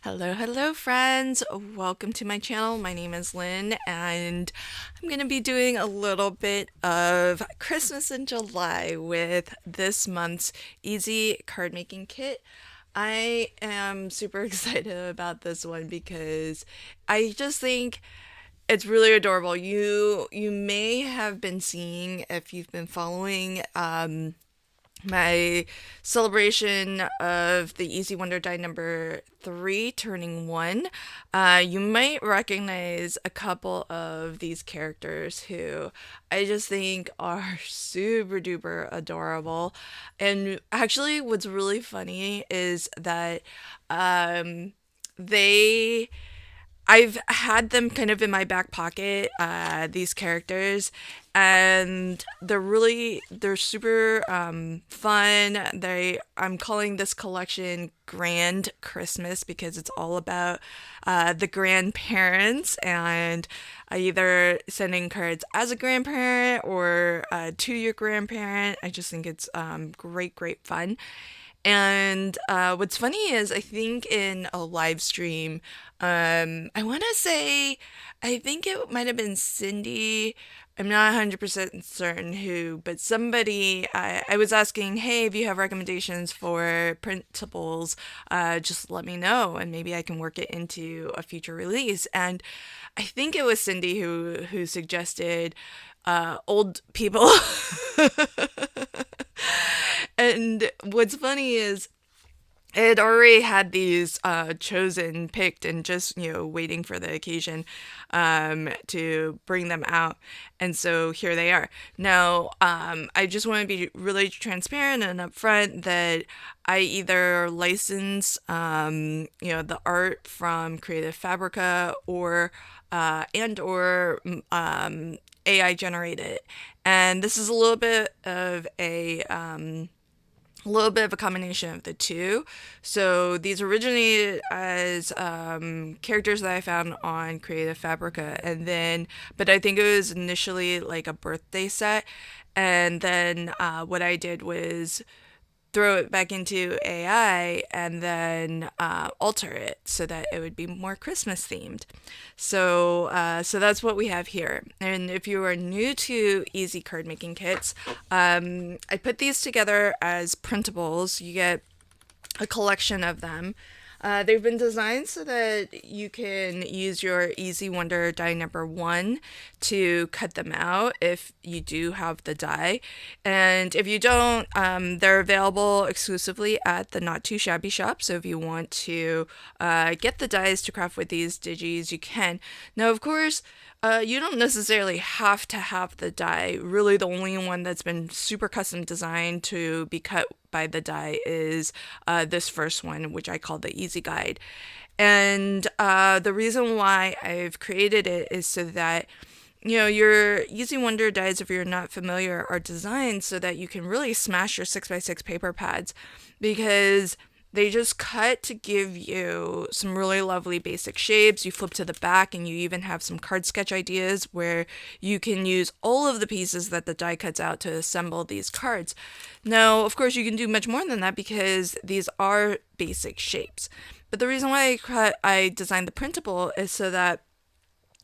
Hello, friends. Welcome to my channel. My name is Lynn, and I'm going to be doing a little bit of Christmas in July with this month's Easy Card Making Kit. I am super excited about this one because I just think it's really adorable. You may have been seeing, if you've been following my celebration of the Easy Wonder Die number 3 turning 1, you might recognize a couple of these characters who I just think are super duper adorable. And actually, what's really funny is that um, they I've had them kind of in my back pocket, these characters, and they're super fun. I'm calling this collection Grand Christmas because it's all about the grandparents and either sending cards as a grandparent or to your grandparent. I just think it's great fun. And what's funny is I think in a live stream, I want to say, I think it might have been Cindy. I'm not 100% certain who, but somebody, I was asking, hey, if you have recommendations for printables, just let me know and maybe I can work it into a future release. And I think it was Cindy who suggested old people. And what's funny is I had already had these chosen, picked, and just, waiting for the occasion to bring them out. And so here they are. Now, I just want to be really transparent and upfront that I either license, the art from Creative Fabrica or AI generated. And this is a little bit of a combination of the two. So these originated as characters that I found on Creative Fabrica, but I think it was initially like a birthday set, and then what I did was throw it back into AI and then alter it so that it would be more Christmas themed. So that's what we have here. And if you are new to Easy Card Making Kits, I put these together as printables. You get a collection of them. They've been designed so that you can use your Easy Wonder die number 1 to cut them out if you do have the die. And if you don't, they're available exclusively at the Not Too Shabby shop. So if you want to get the dies to craft with these digis, you can. Now, of course, you don't necessarily have to have the die. Really, the only one that's been super custom designed to be cut by the die is this first one, which I call the Easy Guide. And the reason why I've created it is so that your Easy Wonder dies, if you're not familiar, are designed so that you can really smash your 6x6 paper pads because they just cut to give you some really lovely basic shapes. You flip to the back and you even have some card sketch ideas where you can use all of the pieces that the die cuts out to assemble these cards. Now, of course, you can do much more than that because these are basic shapes. But the reason why I designed the printable is so that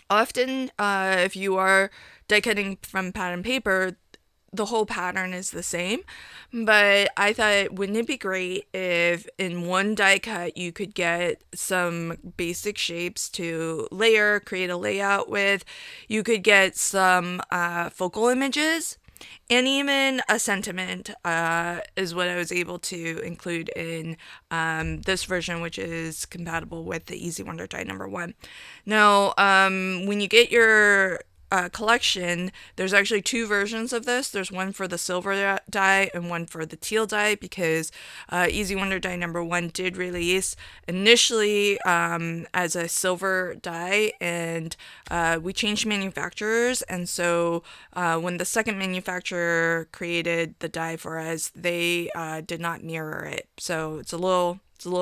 often, if you are die cutting from pattern paper, the whole pattern is the same. But I thought, wouldn't it be great if in one die cut you could get some basic shapes to layer, create a layout with. You could get some focal images and even a sentiment is what I was able to include in this version, which is compatible with the Easy Wonder die number 1. Now, when you get your collection, there's actually 2 versions of this. There's one for the silver die and one for the teal die because Easy Wonder die number 1 did release initially as a silver die, and we changed manufacturers, and so when the second manufacturer created the die for us, they did not mirror it. So it's a little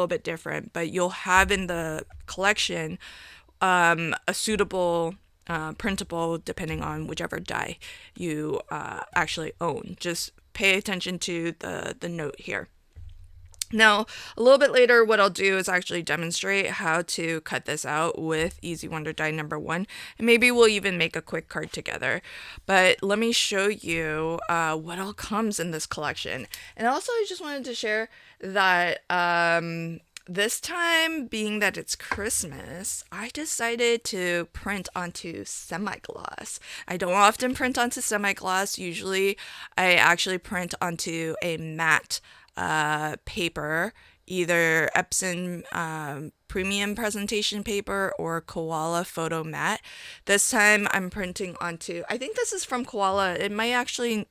bit different, but you'll have in the collection a suitable printable depending on whichever die you actually own. Just pay attention to the note here. Now, a little bit later, what I'll do is actually demonstrate how to cut this out with Easy Wonder Die #1, and maybe we'll even make a quick card together. But let me show you what all comes in this collection. And also, I just wanted to share that this time, being that it's Christmas, I decided to print onto semi-gloss. I don't often print onto semi-gloss. Usually, I actually print onto a matte paper, either Epson premium presentation paper or Koala photo matte. This time I'm printing onto, I think this is from Koala. It might actually,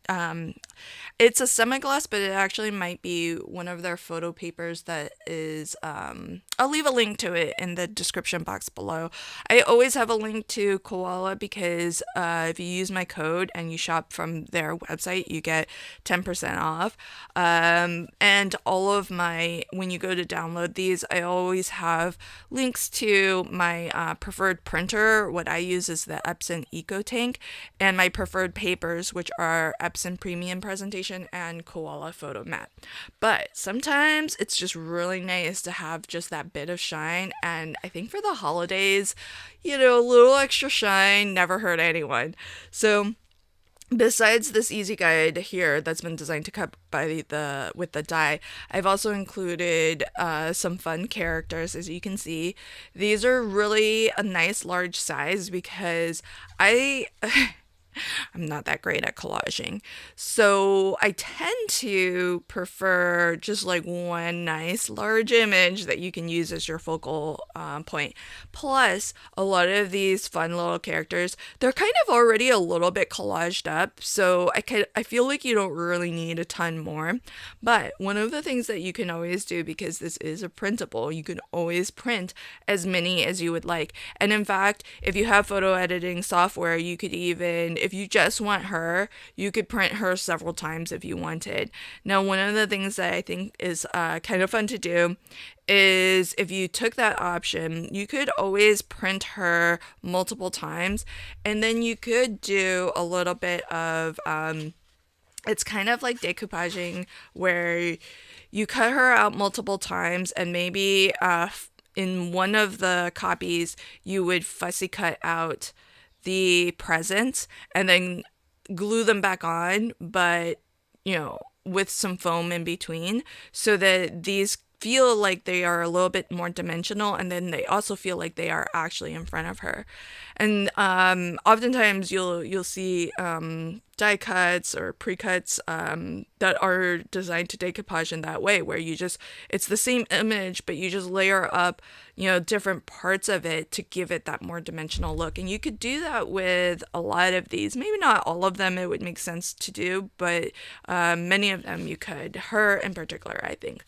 it's a semi-gloss, but it actually might be one of their photo papers that is, I'll leave a link to it in the description box below. I always have a link to Koala because if you use my code and you shop from their website, you get 10% off. And all of my, when you go to download these, I always have links to my preferred printer. What I use is the Epson EcoTank, and my preferred papers, which are Epson Premium Presentation and Koala Photo Matte. But sometimes it's just really nice to have just that bit of shine, and I think for the holidays, a little extra shine never hurt anyone. So besides this easy guide here that's been designed to cut with the die, I've also included some fun characters. As you can see, these are really a nice large size because I'm not that great at collaging. So I tend to prefer just like one nice large image that you can use as your focal point. Plus, a lot of these fun little characters, they're kind of already a little bit collaged up. So I feel like you don't really need a ton more. But one of the things that you can always do, because this is a printable, you can always print as many as you would like. And in fact, if you have photo editing software, you could even, if you just want her, you could print her several times if you wanted. Now, one of the things that I think is kind of fun to do is if you took that option, you could always print her multiple times, and then you could do a little bit of, it's kind of like decoupaging, where you cut her out multiple times, and maybe in one of the copies, you would fussy cut out the presents and then glue them back on, but with some foam in between, so that these feel like they are a little bit more dimensional, and then they also feel like they are actually in front of her. And oftentimes you'll see die cuts or pre-cuts that are designed to decoupage in that way, where it's the same image, but you just layer up different parts of it to give it that more dimensional look. And you could do that with a lot of these, maybe not all of them, it would make sense to do, but many of them you could, her in particular, I think.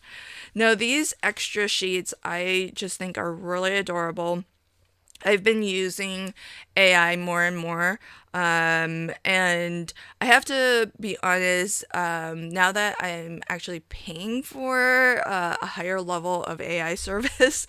Now, these extra sheets I just think are really adorable. I've been using AI more and more, and I have to be honest, now that I'm actually paying for a higher level of AI service,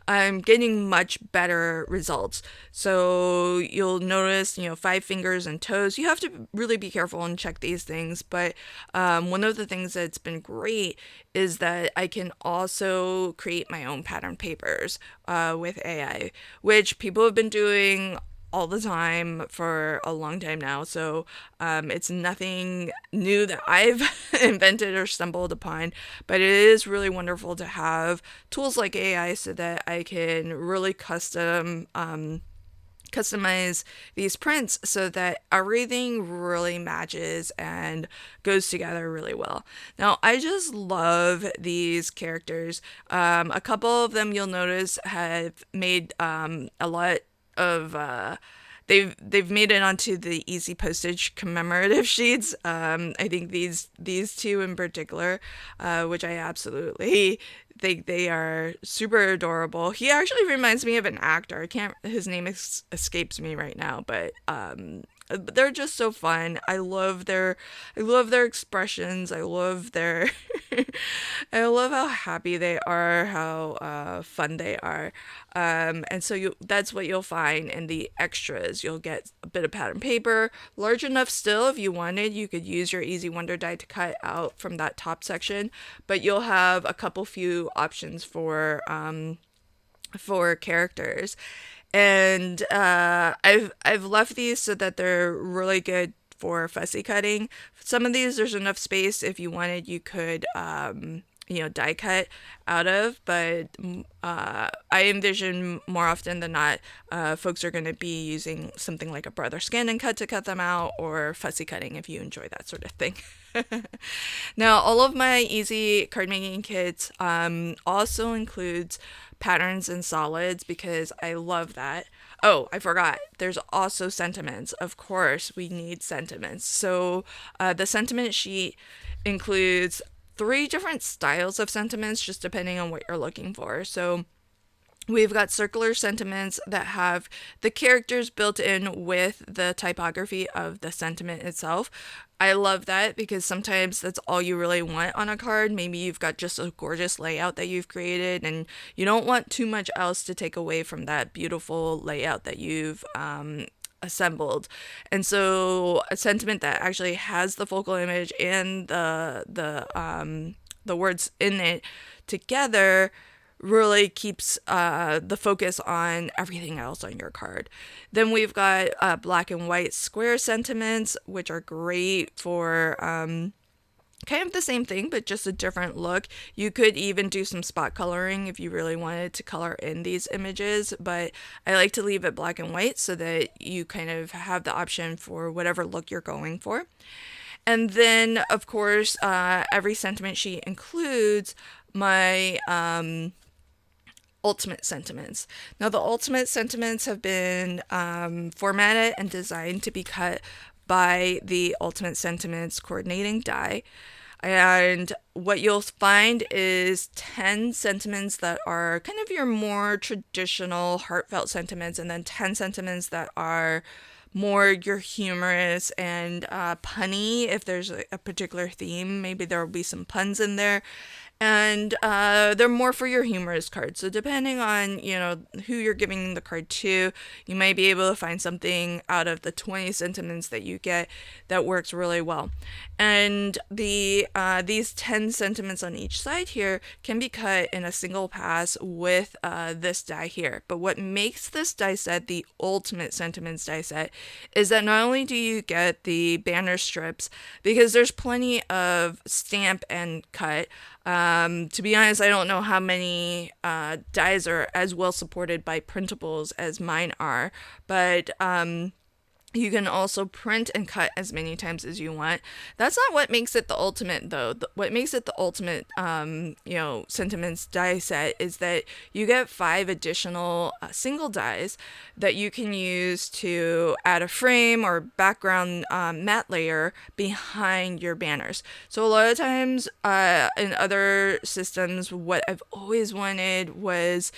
I'm getting much better results. So you'll notice, 5 fingers and toes. You have to really be careful and check these things, but one of the things that's been great is that I can also create my own pattern papers with AI, which people have been doing all the time for a long time now. So it's nothing new that I've invented or stumbled upon, but it is really wonderful to have tools like AI so that I can really customize these prints so that everything really matches and goes together really well. Now, I just love these characters. A couple of them you'll notice have made a lot of they've made it onto the easy postage commemorative sheets. I think these two in particular, which I absolutely think they are super adorable. He actually reminds me of an actor. His name escapes me right now, but they're just so fun. I love their expressions. I love their I love how happy they are, how fun they are. And so that's what you'll find in the extras. You'll get a bit of pattern paper, large enough still if you wanted. You could use your Easy Wonder die to cut out from that top section, but you'll have a couple few options for characters. And I've left these so that they're really good for fussy cutting. Some of these there's enough space if you wanted you could die cut out of, but I envision more often than not folks are going to be using something like a brother scan and cut to cut them out, or fussy cutting if you enjoy that sort of thing. Now, all of my easy card making kits also includes patterns and solids because I love that. Oh, I forgot. There's also sentiments. Of course, we need sentiments. So the sentiment sheet includes 3 different styles of sentiments, just depending on what you're looking for. So we've got circular sentiments that have the characters built in with the typography of the sentiment itself. I love that because sometimes that's all you really want on a card. Maybe you've got just a gorgeous layout that you've created and you don't want too much else to take away from that beautiful layout that you've assembled. And so a sentiment that actually has the focal image and the words in it together really keeps the focus on everything else on your card. Then we've got black and white square sentiments, which are great for kind of the same thing, but just a different look. You could even do some spot coloring if you really wanted to color in these images, but I like to leave it black and white so that you kind of have the option for whatever look you're going for. And then, of course, every sentiment sheet includes my ultimate sentiments. Now, the ultimate sentiments have been formatted and designed to be cut by the Ultimate Sentiments coordinating die. And what you'll find is 10 sentiments that are kind of your more traditional heartfelt sentiments, and then 10 sentiments that are more your humorous and punny. If there's a particular theme, maybe there will be some puns in there. And they're more for your humorous cards. So depending on, who you're giving the card to, you might be able to find something out of the 20 sentiments that you get that works really well. And these 10 sentiments on each side here can be cut in a single pass with this die here. But what makes this die set the Ultimate Sentiments die set is that not only do you get the banner strips, because there's plenty of stamp and cut. To be honest, I don't know how many dies are as well supported by printables as mine are, but you can also print and cut as many times as you want. That's not what makes it the ultimate, though. What makes it the ultimate, sentiments die set is that you get 5 additional single dies that you can use to add a frame or background matte layer behind your banners. So a lot of times in other systems, what I've always wanted was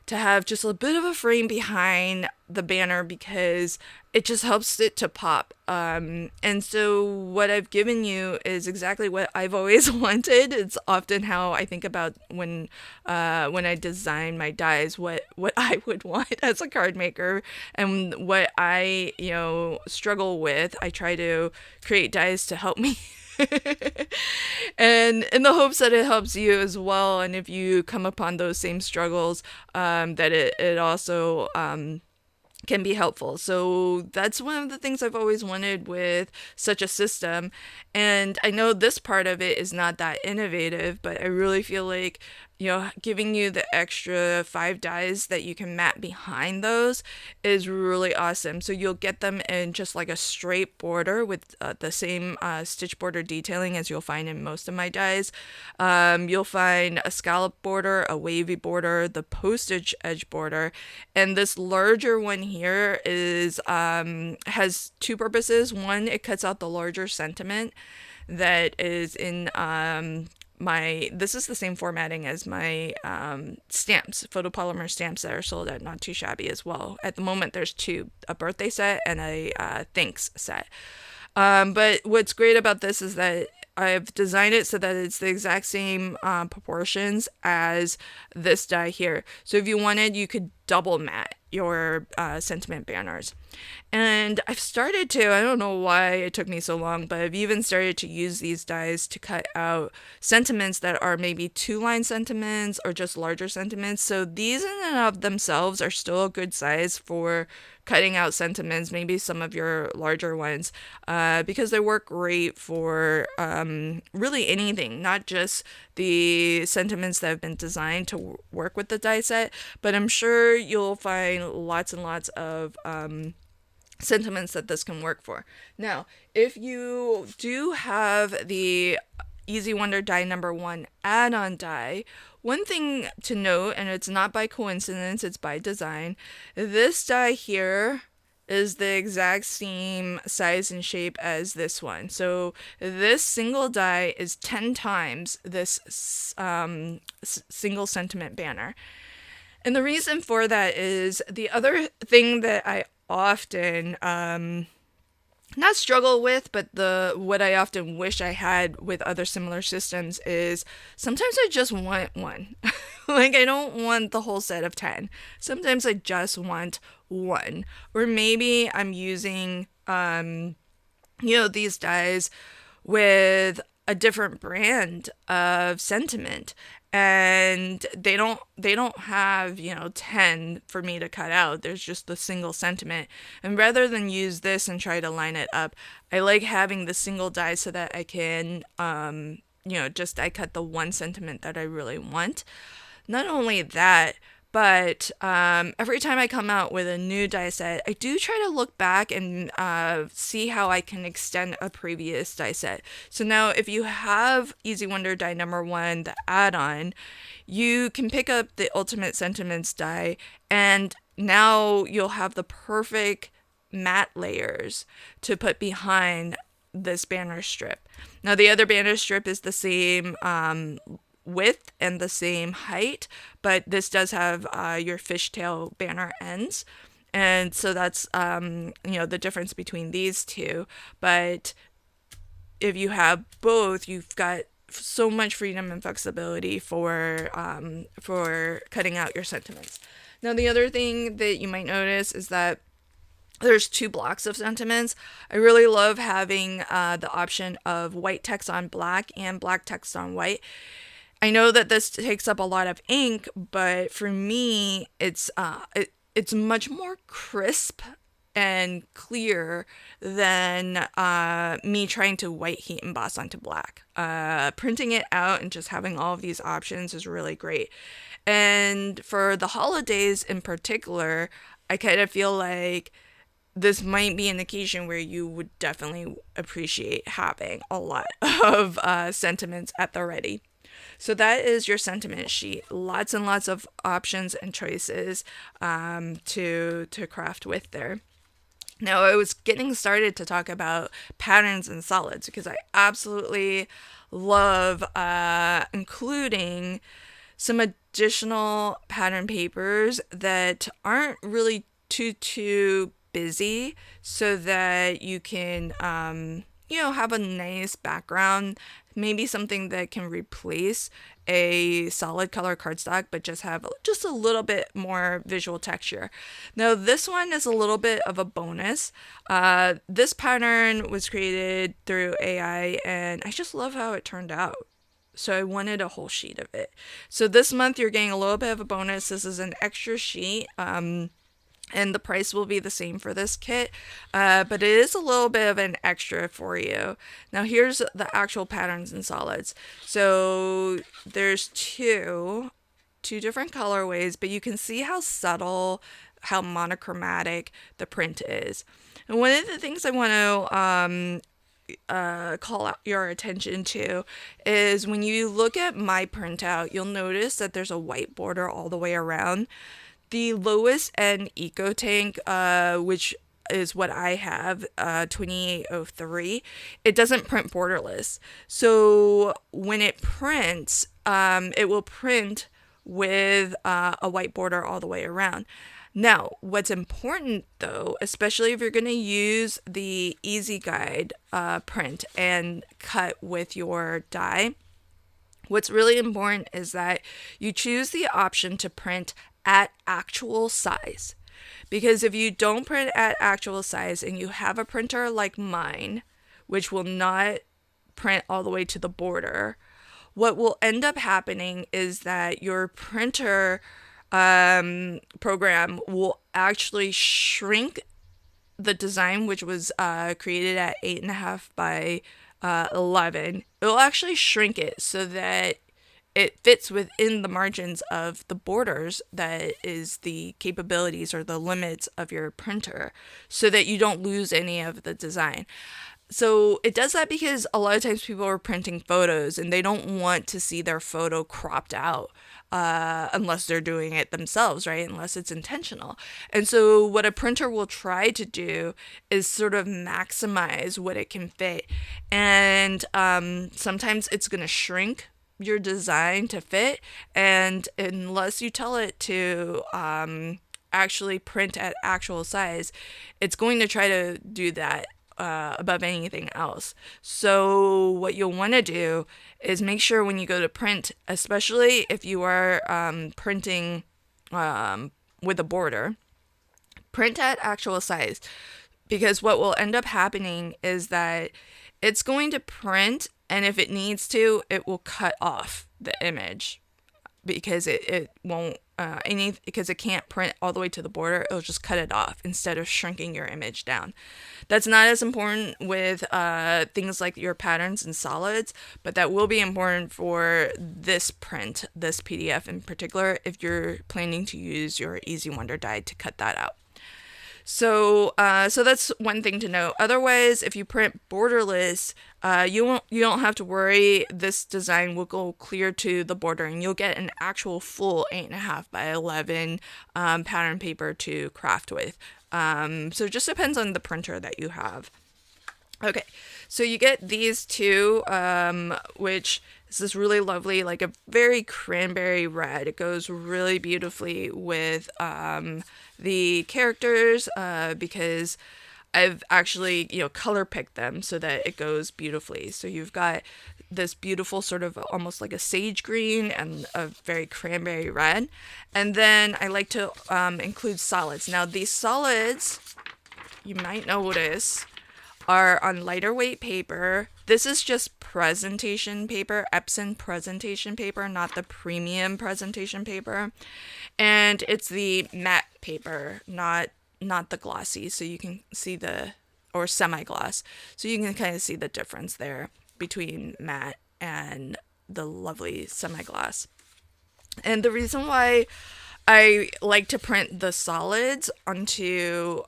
to have just a bit of a frame behind the banner because it just helps it to pop. And so what I've given you is exactly what I've always wanted. It's often how I think about when I design my dies, what I would want as a card maker and what I, struggle with. I try to create dies to help me. And in the hopes that it helps you as well, and if you come upon those same struggles, that it also can be helpful. So that's one of the things I've always wanted with such a system. And I know this part of it is not that innovative, but I really feel like, giving you the extra 5 dies that you can mat behind those is really awesome. So you'll get them in just like a straight border with the same stitch border detailing as you'll find in most of my dies. You'll find a scallop border, a wavy border, the postage edge border, and this larger one here is has 2 purposes. One, it cuts out the larger sentiment that is in this is the same formatting as my stamps, photopolymer stamps that are sold at Not Too Shabby as well. At the moment, there's 2, a birthday set and a thanks set. But what's great about this is that I've designed it so that it's the exact same proportions as this die here. So if you wanted, you could double mat your sentiment banners. And I've started to, I don't know why it took me so long, but I've even started to use these dies to cut out sentiments that are maybe 2-line sentiments or just larger sentiments. So these in and of themselves are still a good size for cutting out sentiments, maybe some of your larger ones, because they work great for really anything, not just the sentiments that have been designed to work with the die set, but I'm sure you'll find lots and lots of sentiments that this can work for. Now, if you do have the Easy Wonder die number 1 add-on die, one thing to note, and it's not by coincidence, it's by design, this die here is the exact same size and shape as this one. So this single die is 10 times this single sentiment banner. And the reason for that is the other thing that I often not struggle with, but what I often wish I had with other similar systems is sometimes I just want one. Like, I don't want the whole set of 10. Sometimes I just want one. Or maybe I'm using these dies with a different brand of sentiment, and they don't have 10 for me to cut out. There's just the single sentiment, and rather than use this and try to line it up, I like having the single die so that I can just I cut the one sentiment that I really want. Not only that, but every time I come out with a new die set, I do try to look back and see how I can extend a previous die set. So now if you have Easy Wonder die number 1, the add-on, you can pick up the Ultimate Sentiments die, and now you'll have the perfect matte layers to put behind this banner strip. Now the other banner strip is the same width and the same height, but this does have your fishtail banner ends, and so that's the difference between these two. But if you have both, you've got so much freedom and flexibility for cutting out your sentiments. Now the other thing that you might notice is that there's 2 blocks of sentiments. I really love having the option of white text on black and black text on white. I know that this takes up a lot of ink, but for me, it's much more crisp and clear than me trying to white heat emboss onto black. Printing it out and just having all of these options is really great. And for the holidays in particular, I kind of feel like this might be an occasion where you would definitely appreciate having a lot of sentiments at the ready. So that is your sentiment sheet. Lots and lots of options and choices to craft with there. Now, I was getting started to talk about patterns and solids because I absolutely love including some additional pattern papers that aren't really too busy, so that you can have a nice background, maybe something that can replace a solid color cardstock, but just have just a little bit more visual texture. Now this one is a little bit of a bonus. This pattern was created through AI, and I just love how it turned out. So I wanted a whole sheet of it. So this month you're getting a little bit of a bonus. This is an extra sheet. And the price will be the same for this kit, but it is a little bit of an extra for you. Now here's the actual patterns and solids. So there's two different colorways, but you can see how subtle, how monochromatic the print is. And one of the things I want to call out your attention to is when you look at my printout, you'll notice that there's a white border all the way around. The lowest end Eco Tank, which is what I have, 2803, it doesn't print borderless. So when it prints, it will print with a white border all the way around. Now, what's important though, especially if you're going to use the Easy Guide print and cut with your die, what's really important is that you choose the option to print at actual size. Because if you don't print at actual size and you have a printer like mine, which will not print all the way to the border, what will end up happening is that your printer program will actually shrink the design, which was created at 8.5 by 11. It'll actually shrink it so that it fits within the margins of the borders that is the capabilities or the limits of your printer, so that you don't lose any of the design. So it does that because a lot of times people are printing photos and they don't want to see their photo cropped out unless they're doing it themselves, right? Unless it's intentional. And so what a printer will try to do is sort of maximize what it can fit. And sometimes it's going to shrink your design to fit. And unless you tell it to actually print at actual size, it's going to try to do that above anything else. So what you'll want to do is make sure when you go to print, especially if you are printing with a border, print at actual size. Because what will end up happening is that it's going to print, and if it needs to, it will cut off the image because it won't because it can't print all the way to the border. It'll just cut it off instead of shrinking your image down. That's not as important with things like your patterns and solids, but that will be important for this print, this PDF in particular, if you're planning to use your Easy Wonder die to cut that out. So that's one thing to know. Otherwise, if you print borderless, you don't have to worry. This design will go clear to the border, and you'll get an actual full 8.5 by 11 pattern paper to craft with. So it just depends on the printer that you have. Okay, so you get these two, which is this really lovely, like a very cranberry red. It goes really beautifully with the characters because I've actually, color picked them so that it goes beautifully. So you've got this beautiful sort of almost like a sage green and a very cranberry red. And then I like to include solids. Now these solids, you might notice, are on lighter weight paper. This is just presentation paper, Epson presentation paper, not the premium presentation paper. And it's the matte paper, not the glossy, so you can see or semi-gloss. So you can kind of see the difference there between matte and the lovely semi-gloss. And the reason why I like to print the solids onto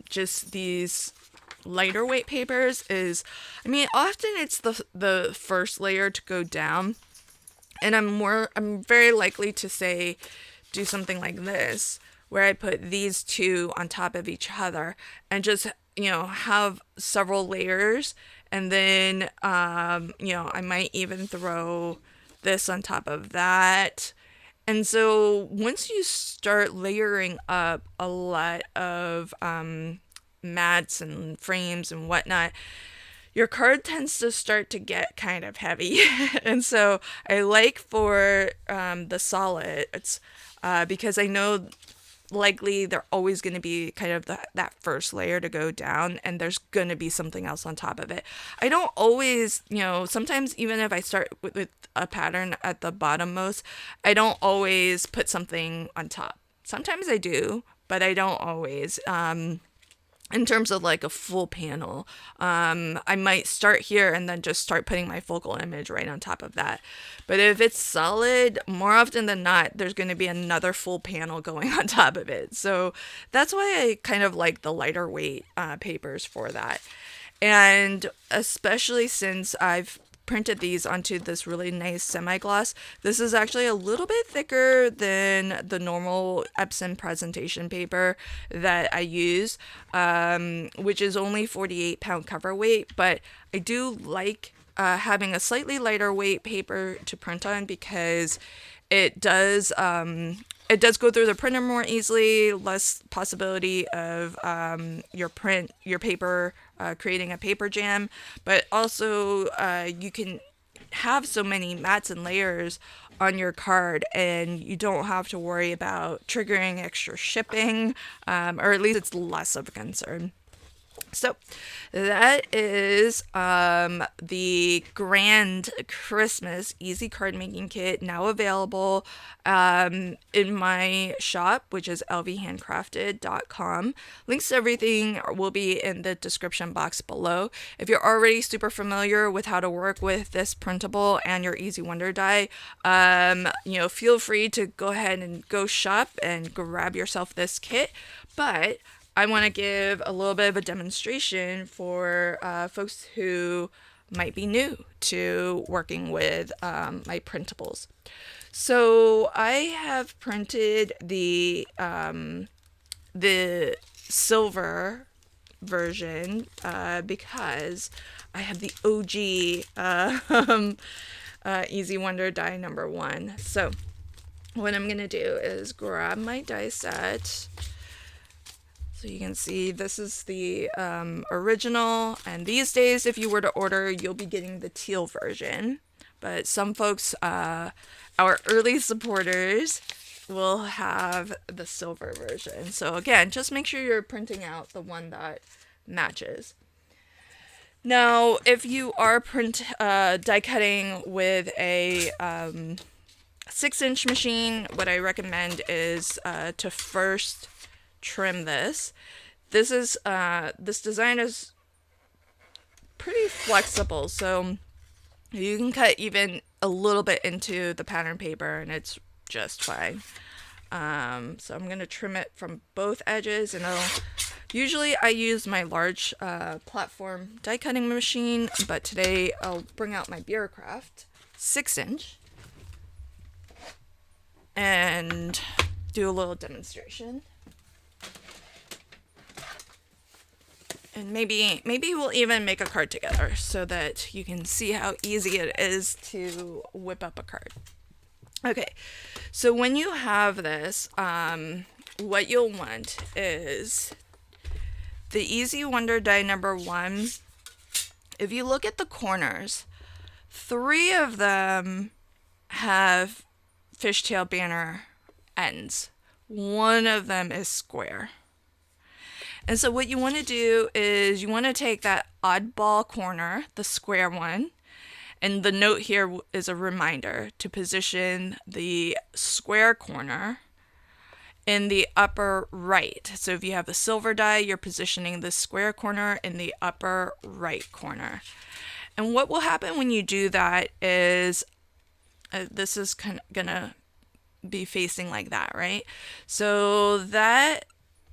just these lighter weight papers is, often it's the first layer to go down, and I'm very likely to say do something like this, where I put these two on top of each other and just have several layers, and then I might even throw this on top of that. And so once you start layering up a lot of mats and frames and whatnot, your card tends to start to get kind of heavy. And so I like for the solids because I know likely they're always going to be kind of that first layer to go down, and there's going to be something else on top of it. I don't always, sometimes even if I start with a pattern at the bottommost, I don't always put something on top. Sometimes I do, but I don't always. In terms of like a full panel, I might start here and then just start putting my focal image right on top of that. But if it's solid, more often than not, there's going to be another full panel going on top of it. So that's why I kind of like the lighter weight papers for that. And especially since I've printed these onto this really nice semi-gloss. This is actually a little bit thicker than the normal Epson presentation paper that I use, which is only 48 pound cover weight, but I do like having a slightly lighter weight paper to print on, because it does go through the printer more easily, less possibility of your paper creating a paper jam, but also you can have so many mats and layers on your card, and you don't have to worry about triggering extra shipping, or at least it's less of a concern. So that is the Grand Christmas Easy Card Making Kit, now available in my shop, which is lvhandcrafted.com. Links to everything will be in the description box below. If you're already super familiar with how to work with this printable and your Easy Wonder die, feel free to go ahead and go shop and grab yourself this kit. But I want to give a little bit of a demonstration for folks who might be new to working with my printables. So I have printed the silver version because I have the OG Easy Wonder die number 1. So what I'm going to do is grab my die set. So you can see this is the original, and these days if you were to order, you'll be getting the teal version. But some folks, our early supporters, will have the silver version. So again, just make sure you're printing out the one that matches. Now, if you are die cutting with a 6-inch machine, what I recommend is to first trim this. This design is pretty flexible, so you can cut even a little bit into the pattern paper and it's just fine. So I'm gonna trim it from both edges, and usually I use my large platform die cutting machine, but today I'll bring out my Bureaucraft 6-inch and do a little demonstration. And maybe we'll even make a card together so that you can see how easy it is to whip up a card. Okay, so when you have this, what you'll want is the Easy Wonder die number 1. If you look at the corners, 3 of them have fishtail banner ends. 1 of them is square. And so what you want to do is you want to take that oddball corner, the square one, and the note here is a reminder to position the square corner in the upper right. So if you have the silver die, you're positioning the square corner in the upper right corner. And what will happen when you do that is this is gonna be facing like that, right? So that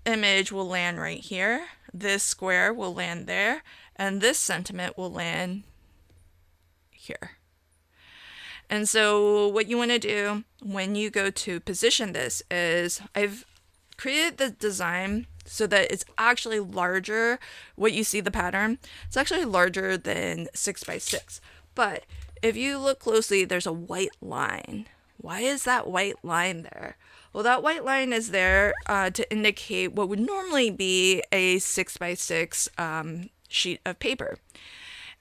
image will land right here, this square will land there, and this sentiment will land here. And so what you want to do when you go to position this is, I've created the design so that it's actually larger. What you see the pattern, it's actually larger than 6x6. But if you look closely, there's a white line. Why is that white line there? Well, that white line is there to indicate what would normally be a 6x6 sheet of paper.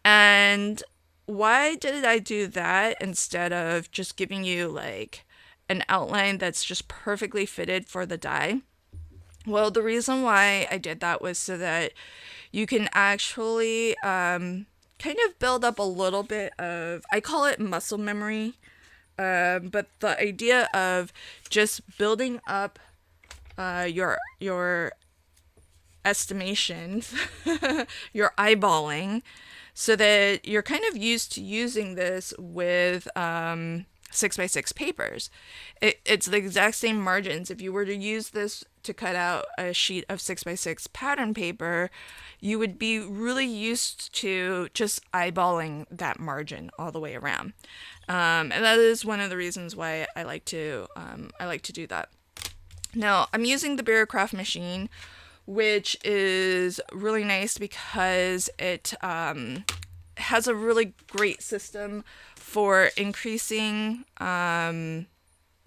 And why did I do that instead of just giving you like an outline that's just perfectly fitted for the die? Well, the reason why I did that was so that you can actually kind of build up a little bit of, I call it muscle memory. But the idea of just building up your estimations, your eyeballing, so that you're kind of used to using this with 6x6 papers. It's the exact same margins. If you were to use this to cut out a sheet of 6x6 pattern paper, you would be really used to just eyeballing that margin all the way around. And that is one of the reasons why I like to do that. Now, I'm using the Bureaucraft machine, which is really nice because it has a really great system for increasing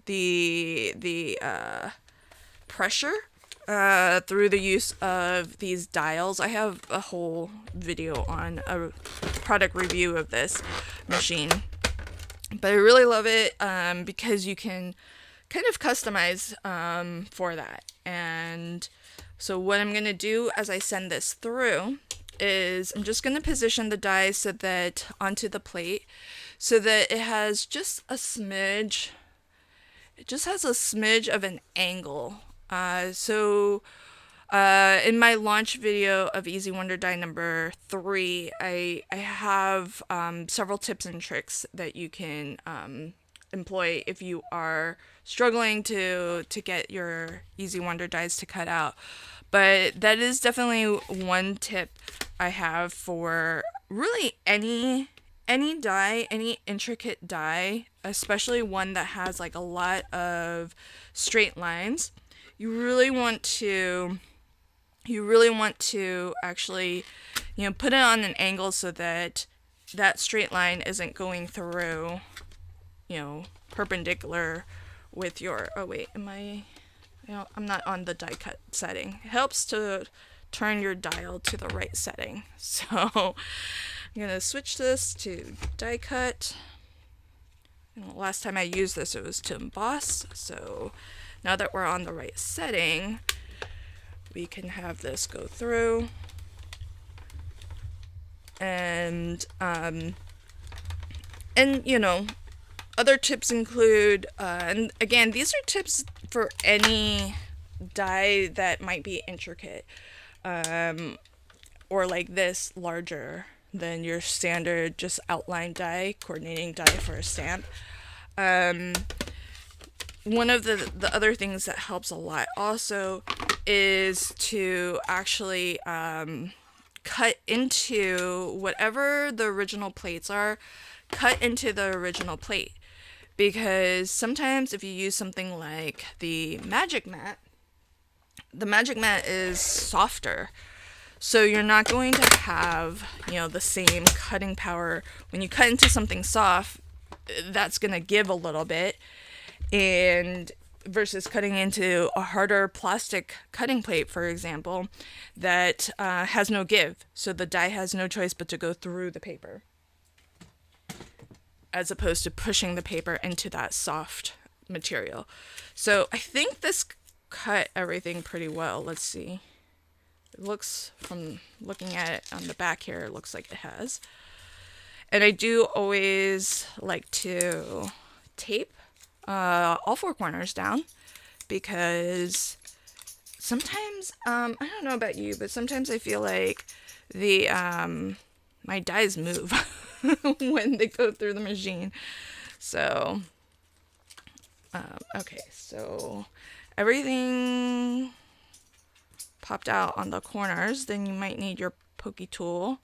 the pressure through the use of these dials. I have a whole video on a product review of this machine, but I really love it because you can kind of customize for that. And so what I'm going to do as I send this through is I'm just going to position the die so that onto the plate so that it has just a smidge. It just has a smidge of an angle. In my launch video of Easy Wonder Die number 3, I have several tips and tricks that you can employ if you are struggling to get your Easy Wonder dies to cut out. But that is definitely one tip I have for really any die, any intricate die, especially one that has like a lot of straight lines. You really want to actually, put it on an angle so that that straight line isn't going through, perpendicular with your, I'm not on the die cut setting. It helps to turn your dial to the right setting. So I'm going to switch this to die cut. And the last time I used this, it was to emboss. So now that we're on the right setting, we can have this go through. And other tips include, and again, these are tips for any die that might be intricate, or like this, larger than your standard just outline die, coordinating die for a stamp. One of the other things that helps a lot also is to actually cut into whatever the original plates are, cut into the original plate. Because sometimes if you use something like the Magic Mat is softer. So you're not going to have, the same cutting power. When you cut into something soft, that's going to give a little bit. And versus cutting into a harder plastic cutting plate, for example, that has no give. So the die has no choice but to go through the paper, as opposed to pushing the paper into that soft material. So I think this cut everything pretty well. Let's see. It looks, from looking at it on the back here, it looks like it has. And I do always like to tape all 4 corners down, because sometimes, I don't know about you, but sometimes I feel like the my dies move when they go through the machine. So, okay, so everything popped out on the corners. Then you might need your pokey tool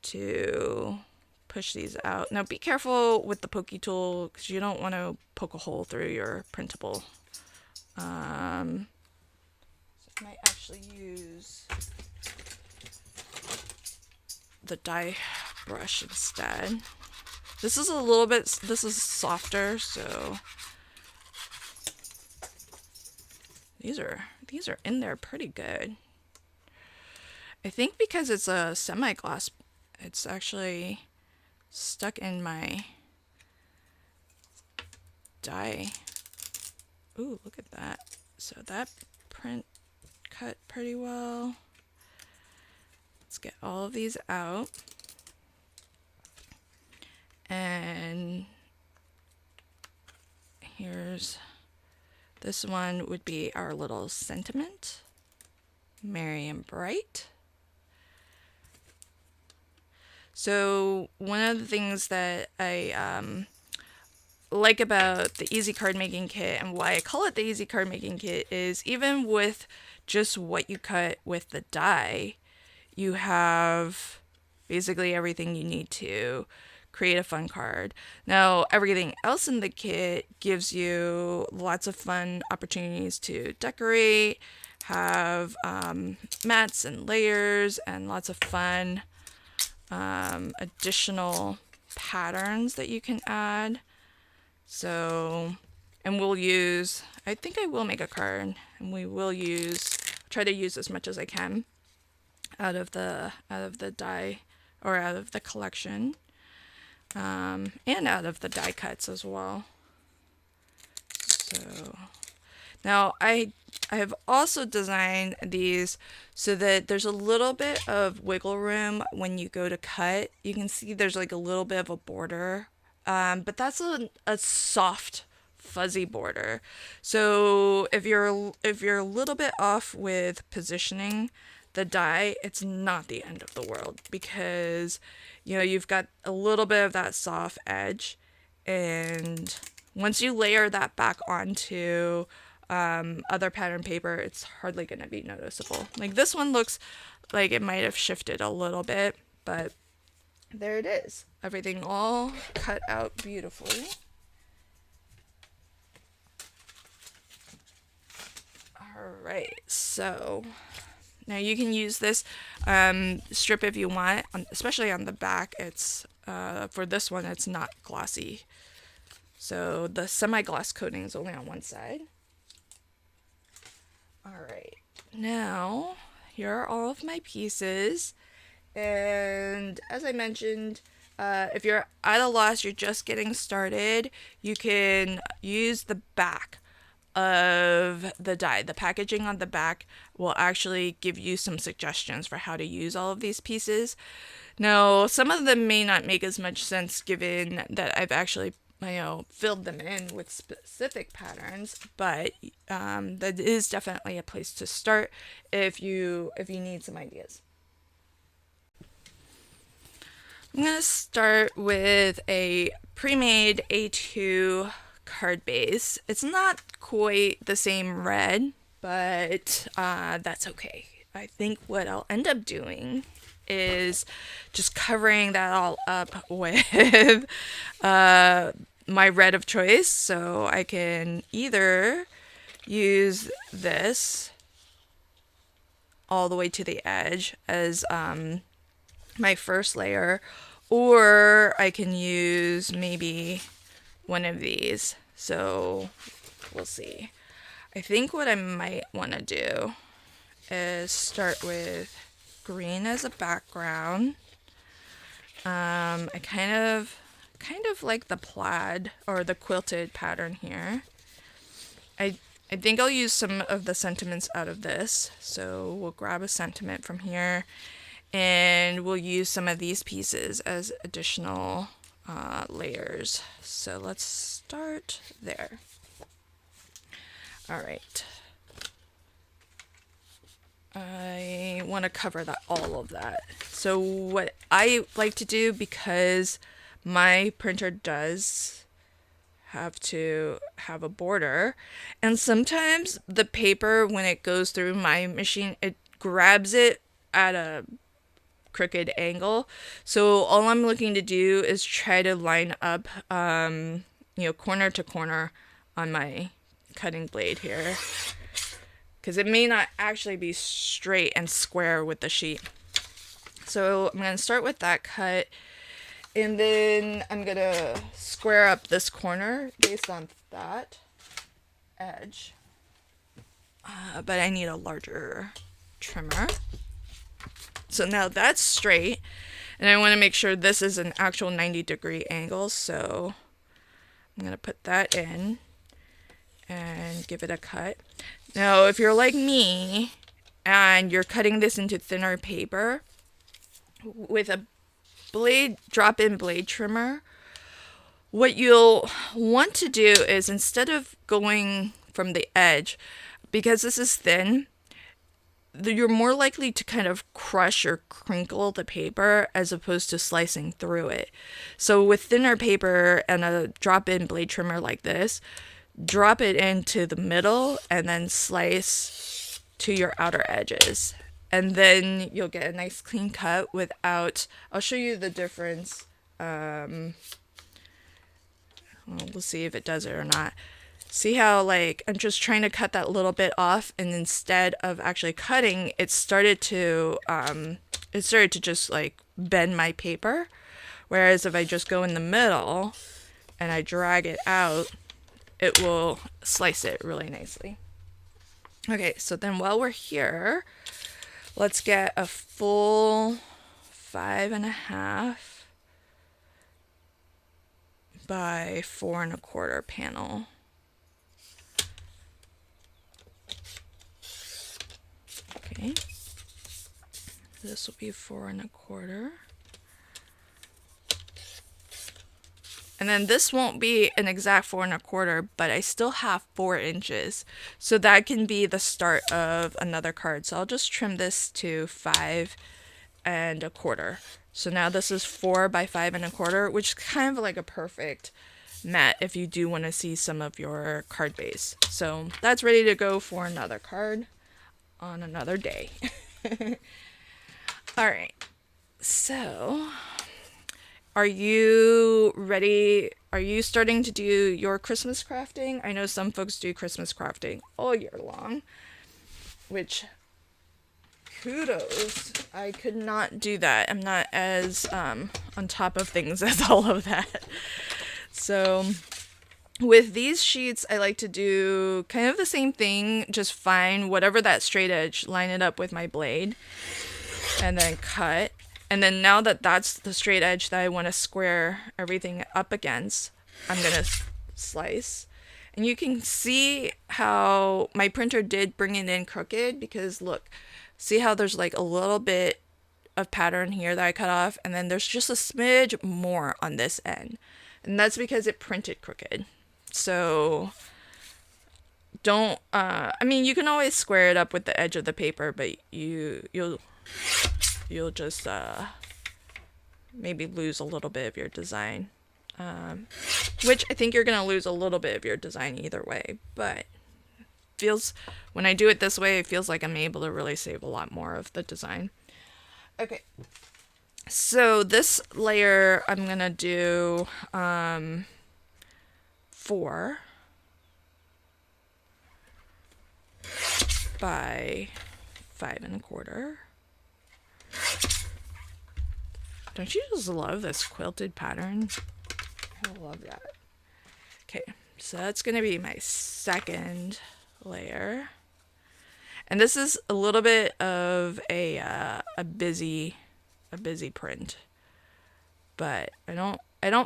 to push these out. Now be careful with the pokey tool, because you don't want to poke a hole through your printable. So I might actually use the die brush instead. This is this is softer, so these are in there pretty good. I think because it's a semi-gloss, it's actually stuck in my die. Ooh, look at that. So that print cut pretty well. Let's get all of these out. And here's, this one would be our little sentiment, Merry and Bright. So one of the things that I like about the Easy Card Making Kit, and why I call it the Easy Card Making Kit, is even with just what you cut with the die, you have basically everything you need to create a fun card. Now, everything else in the kit gives you lots of fun opportunities to decorate, have mats and layers, and lots of fun additional patterns that you can add. So, and we'll use, I think I will make a card, and we will try to use as much as I can out of the die, or out of the collection, and out of the die cuts as well. So now I have also designed these so that there's a little bit of wiggle room when you go to cut. You can see there's like a little bit of a border, but that's a soft, fuzzy border. So if you're a little bit off with positioning the die, it's not the end of the world, because you know you've got a little bit of that soft edge, and once you layer that back onto other pattern paper, it's hardly going to be noticeable. Like this one looks like it might have shifted a little bit, but there it is. Everything all cut out beautifully. All right, so now you can use this strip if you want, especially on the back. It's for this one, it's not glossy. So the semi-gloss coating is only on one side. All right, now here are all of my pieces. And as I mentioned, if you're at a loss, you're just getting started, you can use the back of the die. The packaging on the back will actually give you some suggestions for how to use all of these pieces. Now, some of them may not make as much sense given that I've actually filled them in with specific patterns, but that is definitely a place to start if you need some ideas. I'm going to start with a pre-made A2 card base. It's not quite the same red, but that's okay. I think what I'll end up doing is just covering that all up with my red of choice. So I can either use this all the way to the edge as my first layer, or I can use maybe one of these. So we'll see. I think what I might want to do is start with green as a background. I kind of like the plaid or the quilted pattern here. I think I'll use some of the sentiments out of this. So we'll grab a sentiment from here, and we'll use some of these pieces as additional layers. So let's start there. All right. I want to cover all of that. So what I like to do, because my printer does have to have a border, and sometimes the paper, when it goes through my machine, it grabs it at a crooked angle. So all I'm looking to do is try to line up corner to corner on my cutting blade here, because it may not actually be straight and square with the sheet. So I'm going to start with that cut, and then I'm going to square up this corner based on that edge. But I need a larger trimmer. So now that's straight, and I want to make sure this is an actual 90-degree angle. So I'm going to put that in and give it a cut. Now, if you're like me and you're cutting this into thinner paper with a drop-in blade trimmer, what you'll want to do is, instead of going from the edge, because this is thin, you're more likely to kind of crush or crinkle the paper as opposed to slicing through it. So with thinner paper and a drop-in blade trimmer like this, drop it into the middle and then slice to your outer edges. And then you'll get a nice clean cut without, I'll show you the difference. We'll see if it does it or not. See how like I'm just trying to cut that little bit off, and instead of actually cutting, it started to just like bend my paper. Whereas if I just go in the middle and I drag it out, it will slice it really nicely. Okay, so then while we're here, let's get a full 5.5 by 4.25 panel. Okay, this will be 4.25. And then this won't be an exact 4.25, but I still have 4 inches. So that can be the start of another card. So I'll just trim this to 5.25. So now this is 4 by 5.25, which is kind of like a perfect mat if you do want to see some of your card base. So that's ready to go for another card on another day. All right. So are you ready? Are you starting to do your Christmas crafting? I know some folks do Christmas crafting all year long, which kudos. I could not do that. I'm not as on top of things as all of that. So with these sheets, I like to do kind of the same thing, just find whatever that straight edge, line it up with my blade, and then cut. And then now that that's the straight edge that I want to square everything up against, I'm going to slice. And you can see how my printer did bring it in crooked, because look, see how there's like a little bit of pattern here that I cut off, and then there's just a smidge more on this end. And that's because it printed crooked. So don't, I mean, you can always square it up with the edge of the paper, but you'll just maybe lose a little bit of your design, which I think you're gonna lose a little bit of your design either way, but when I do it this way, it feels like I'm able to really save a lot more of the design. Okay, so this layer I'm gonna do 4 by 5.25. Don't you just love this quilted pattern? I love that. Okay, so that's gonna be my second layer, and this is a little bit of a busy print, but I don't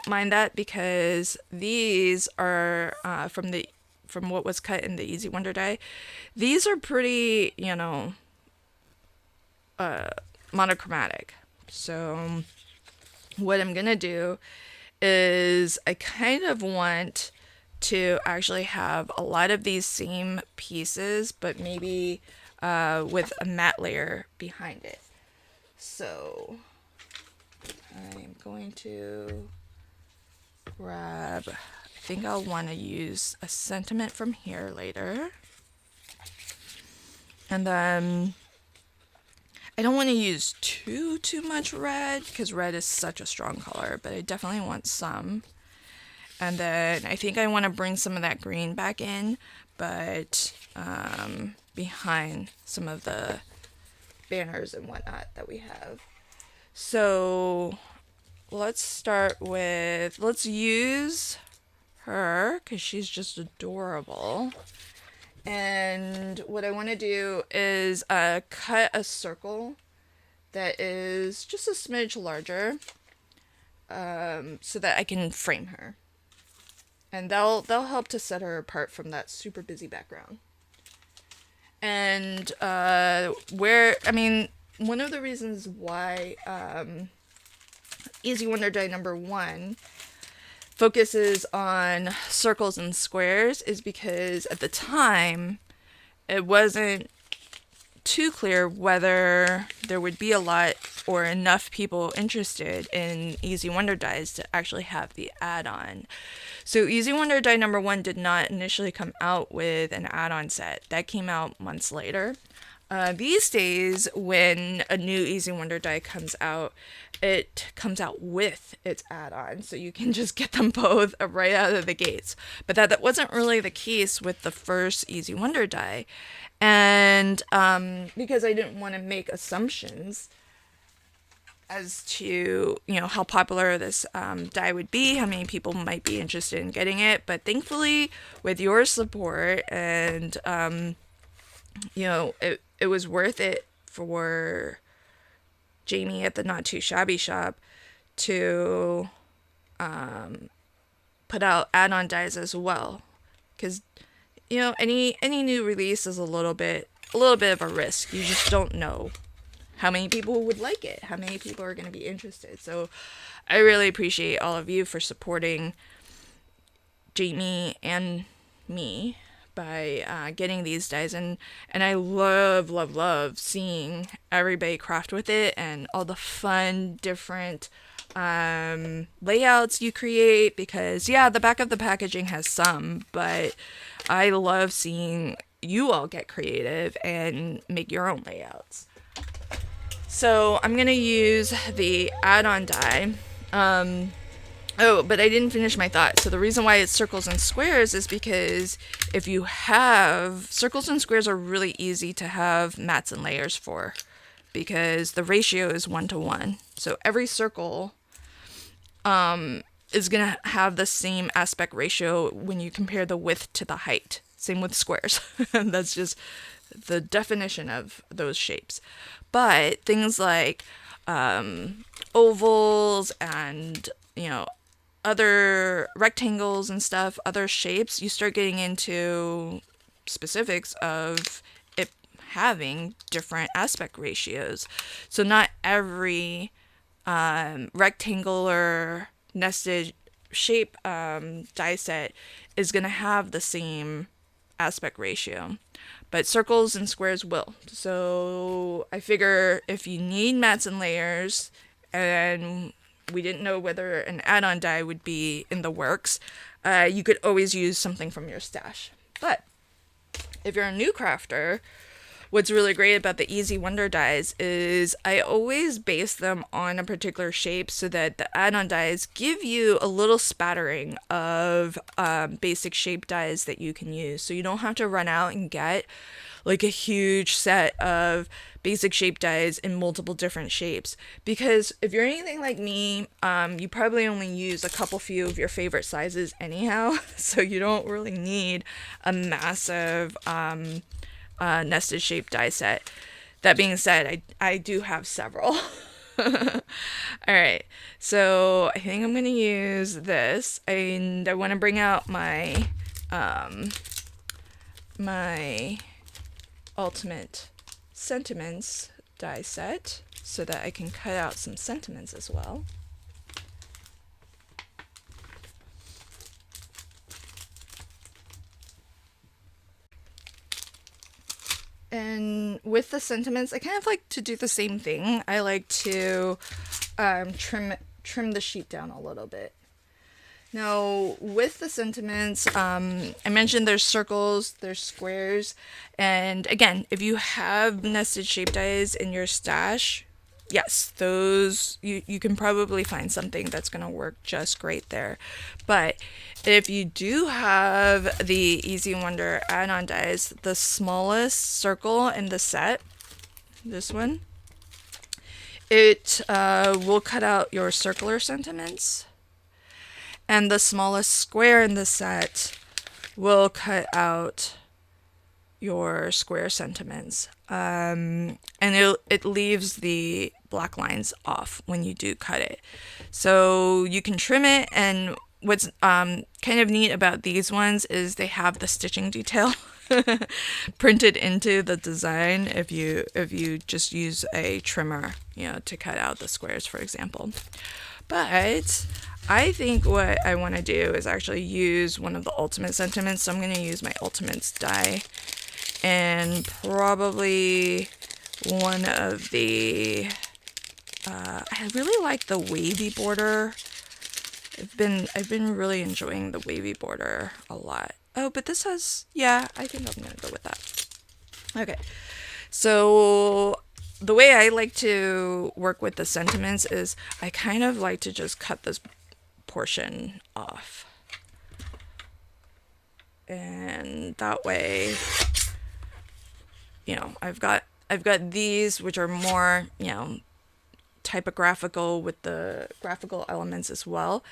mind that, because these are from what was cut in the Easy Wonder die. These are pretty, monochromatic. So what I'm gonna do is I kind of want to actually have a lot of these same pieces, but maybe with a matte layer behind it. So I'm going to grab, I think I'll want to use a sentiment from here later. And then I don't want to use too much red, because red is such a strong color, but I definitely want some. And then I think I want to bring some of that green back in, but behind some of the banners and whatnot that we have. So let's use her, because she's just adorable. And what I want to do is cut a circle that is just a smidge larger, so that I can frame her. And they'll help to set her apart from that super busy background. And one of the reasons why Easy Wonder Die number 1 focuses on circles and squares is because at the time it wasn't too clear whether there would be a lot or enough people interested in Easy Wonder Dies to actually have the add-on. So Easy Wonder Die number 1 did not initially come out with an add-on set. That came out months later. These days, when a new Easy Wonder die comes out, it comes out with its add-on, so you can just get them both right out of the gates. But that wasn't really the case with the first Easy Wonder die, and because I didn't want to make assumptions as to, you know, how popular this die would be, how many people might be interested in getting it. But thankfully, with your support and you know, it was worth it for Jamie at the Not Too Shabby Shop to put out add-on dies as well, because, you know, any new release is a little bit of a risk. You just don't know how many people would like it, how many people are going to be interested. So I really appreciate all of you for supporting Jamie and me by getting these dies, and I love seeing everybody craft with it and all the fun different layouts you create, because yeah, the back of the packaging has some, but I love seeing you all get creative and make your own layouts. So I'm gonna use the add-on die. Oh, but I didn't finish my thought. So the reason why it's circles and squares is because if you have circles and squares are really easy to have mats and layers for, because the ratio is 1-to-1. So every circle is gonna have the same aspect ratio when you compare the width to the height. Same with squares. That's just the definition of those shapes. But things like ovals and, you know, other rectangles and stuff, other shapes, you start getting into specifics of it having different aspect ratios. So not every rectangular nested shape die set is going to have the same aspect ratio, but circles and squares will. So I figure if you need mats and layers, and we didn't know whether an add-on die would be in the works, you could always use something from your stash. But if you're a new crafter, what's really great about the Easy Wonder dies is I always base them on a particular shape, so that the add-on dies give you a little spattering of basic shape dies that you can use. So you don't have to run out and get like a huge set of basic shape dies in multiple different shapes. Because if you're anything like me, you probably only use a couple few of your favorite sizes anyhow. So you don't really need a massive nested shape die set. That being said, I do have several. Alright, so I think I'm going to use this, and I want to bring out my my Ultimate Sentiments die set so that I can cut out some sentiments as well. And with the sentiments, I kind of like to do the same thing. I like to trim the sheet down a little bit. Now, with the sentiments, I mentioned there's circles, there's squares, and again, if you have nested shape dies in your stash, yes, those, you can probably find something that's going to work just great there. But if you do have the Easy Wonder add-on dies, the smallest circle in the set, this one, it will cut out your circular sentiments. And the smallest square in the set will cut out your square sentiments. And it leaves the black lines off when you do cut it. So you can trim it, and what's kind of neat about these ones is they have the stitching detail printed into the design if you just use a trimmer, you know, to cut out the squares, for example. But I think what I want to do is actually use one of the Ultimate Sentiments. So I'm going to use my Ultimates die, and probably one of the I really like the wavy border. I've been really enjoying the wavy border a lot. Oh, but this has, yeah, I think I'm gonna go with that. Okay, So the way I like to work with the sentiments is I kind of like to just cut this portion off. And that way, I've got these which are more, typographical with the graphical elements as well.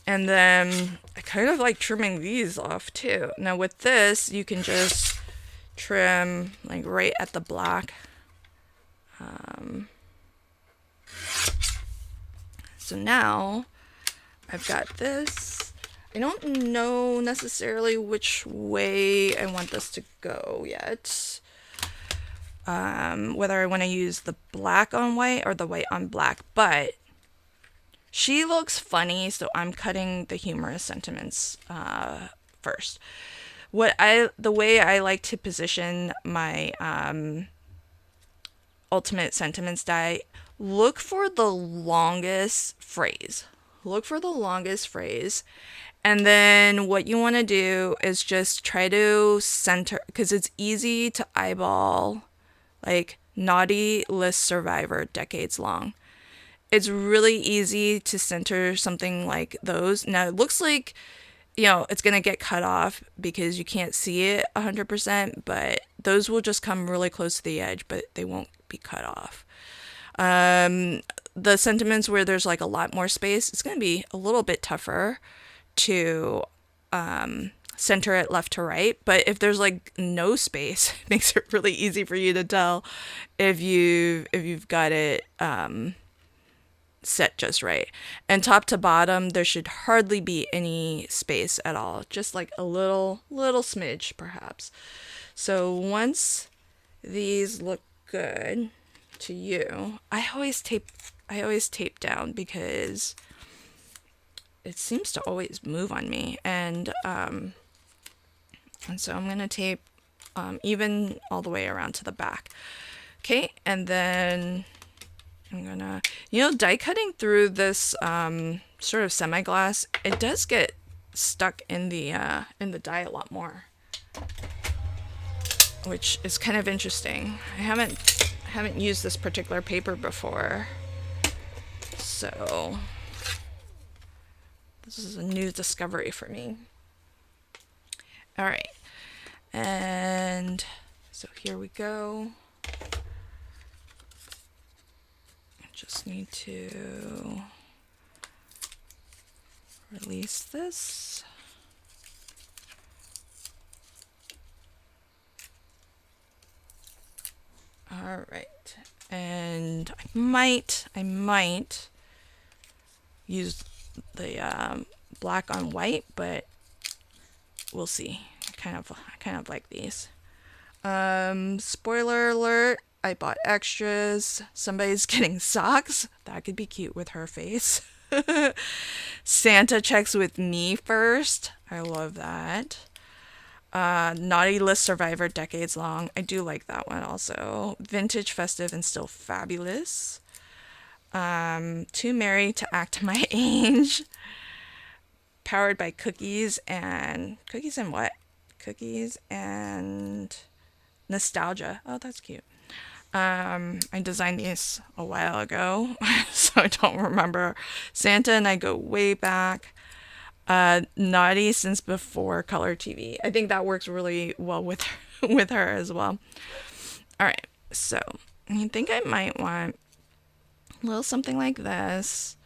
And then I kind of like trimming these off too. Now with this, you can just trim like right at the black. So now I've got this. I don't know necessarily which way I want this to go yet. Whether I want to use the black on white or the white on black, but she looks funny, so I'm cutting the humorous sentiments first. The way I like to position my ultimate sentiments die, look for the longest phrase. Look for the longest phrase. And then what you want to do is just try to center, because it's easy to eyeball like naughty list survivor decades long. It's really easy to center something like those. Now it looks like, it's going to get cut off because you can't see it 100%, but those will just come really close to the edge, but they won't be cut off. The sentiments where there's like a lot more space, it's going to be a little bit tougher to center it left to right, but if there's like no space, it makes it really easy for you to tell if you've got it set just right. And top to bottom, there should hardly be any space at all, just like a little smidge perhaps. So once these look good to you, I always tape down because it seems to always move on me, and so I'm gonna tape even all the way around to the back. Okay, and then I'm gonna, die cutting through this sort of semi-gloss, it does get stuck in the die a lot more, which is kind of interesting. I haven't used this particular paper before, so this is a new discovery for me. All right, and so here we go. I just need to release this. All right, and I might use the black on white, but we'll see. I kind of like these. Spoiler alert, I bought extras. Somebody's getting socks. That could be cute with her face. Santa checks with me first. I love that. Naughty list survivor decades long. I do like that one also. Vintage, festive, and still fabulous. Too merry to act my age. Powered by cookies and what? Cookies and nostalgia. Oh, that's cute. I designed these a while ago, so I don't remember. Santa and I go way back. Naughty since before color TV. I think that works really well with her as well. All right, so I think I might want a little something like this,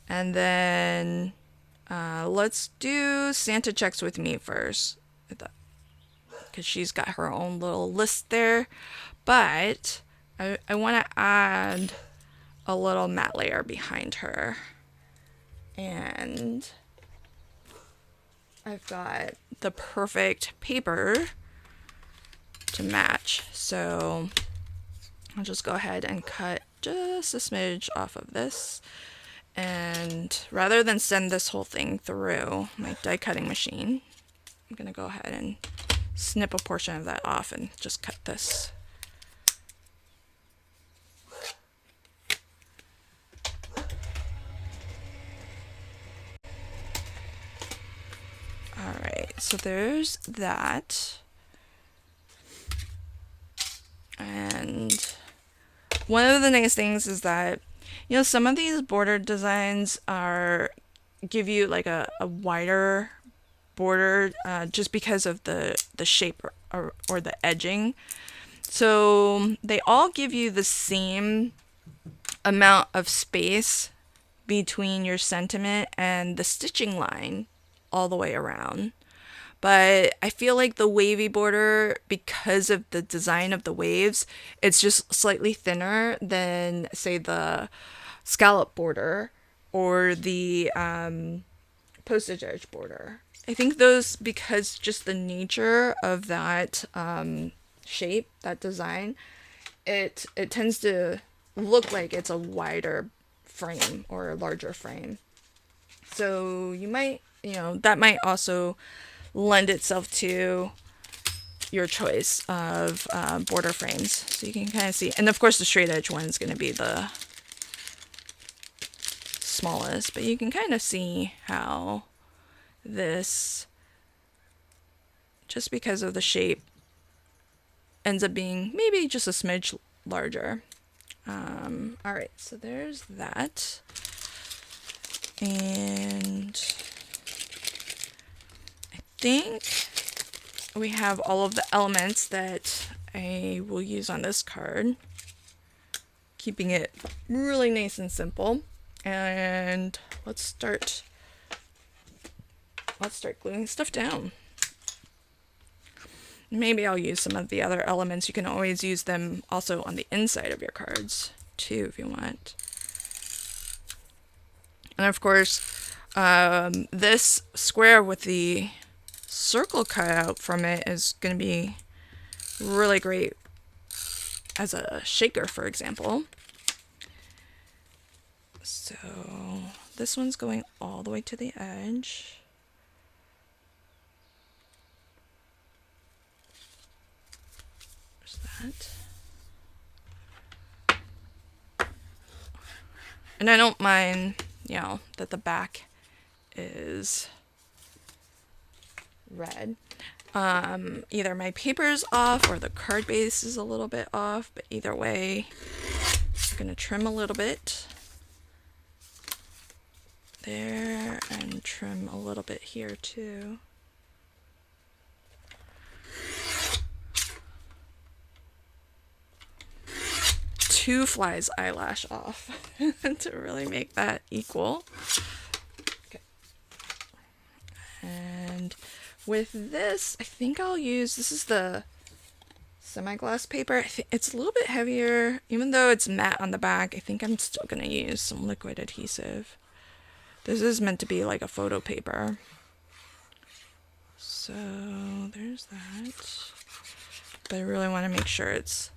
and then let's do Santa checks with me first, because she's got her own little list there, but I want to add a little matte layer behind her, and I've got the perfect paper to match, so I'll just go ahead and cut just a smidge off of this, and rather than send this whole thing through my die cutting machine, I'm gonna go ahead and snip a portion of that off and just cut this. All right, so there's that. And And one of the nice things is that, you know, some of these border designs give you like a wider border just because of the shape or the edging. So they all give you the same amount of space between your sentiment and the stitching line all the way around. But I feel like the wavy border, because of the design of the waves, it's just slightly thinner than, say, the scallop border or the postage edge border. I think those, because just the nature of that shape, that design, it tends to look like it's a wider frame or a larger frame. So you might, that might also lend itself to your choice of border frames. So you can kind of see, and of course the straight edge one is going to be the smallest, but you can kind of see how this, just because of the shape, ends up being maybe just a smidge larger. All right, so there's that. And I think we have all of the elements that I will use on this card, keeping it really nice and simple. And let's start gluing stuff down. Maybe I'll use some of the other elements. You can always use them also on the inside of your cards too if you want. And of course, this square with the circle cut out from it is going to be really great as a shaker, for example. So this one's going all the way to the edge. There's that. And I don't mind, that the back is red. Either my paper's off or the card base is a little bit off, but either way, I'm going to trim a little bit there and trim a little bit here too. Two flies eyelash off to really make that equal. Okay. And with this, I think I'll use, this is the semi-gloss paper. I think it's a little bit heavier, even though it's matte on the back. I think I'm still gonna use some liquid adhesive. This is meant to be like a photo paper. So there's that. But I really want to make sure it's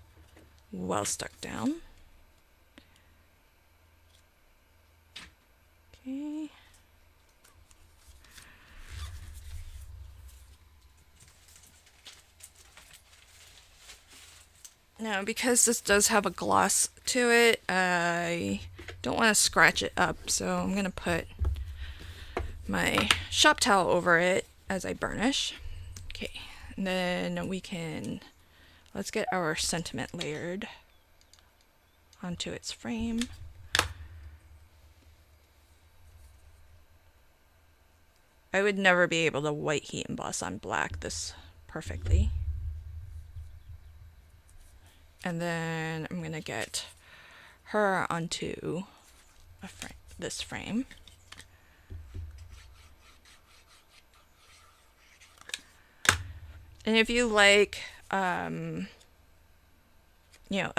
well stuck down. Okay. Now, because this does have a gloss to it, I don't want to scratch it up, so I'm going to put my shop towel over it as I burnish. Okay, and then let's get our sentiment layered onto its frame. I would never be able to white heat emboss on black this perfectly. And then I'm gonna get her onto this frame. And if you like, a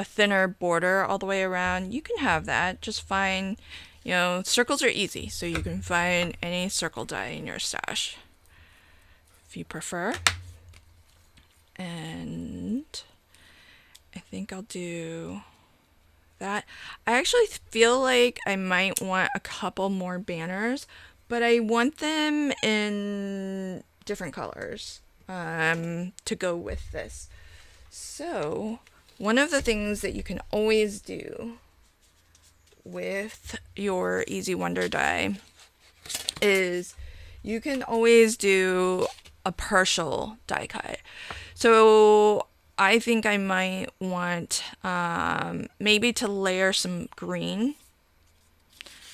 thinner border all the way around, you can have that. Just find, circles are easy, so you can find any circle die in your stash if you prefer. And I think I'll do that. I actually feel like I might want a couple more banners, but I want them in different colors to go with this. So one of the things that you can always do with your Easy Wonder die is you can always do a partial die cut. So I think I might want maybe to layer some green.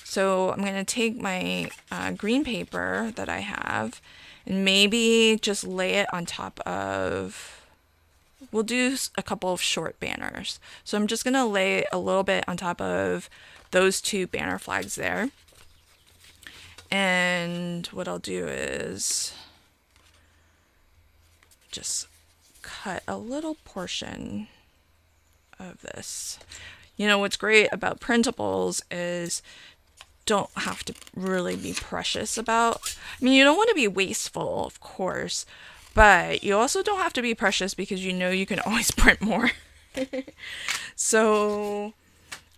So I'm going to take my green paper that I have and maybe just lay it on top of, we'll do a couple of short banners. So I'm just going to lay a little bit on top of those two banner flags there. And what I'll do is just cut a little portion of this. You know, what's great about printables is don't have to really be precious about. I mean, you don't want to be wasteful, of course, but you also don't have to be precious because you know you can always print more. So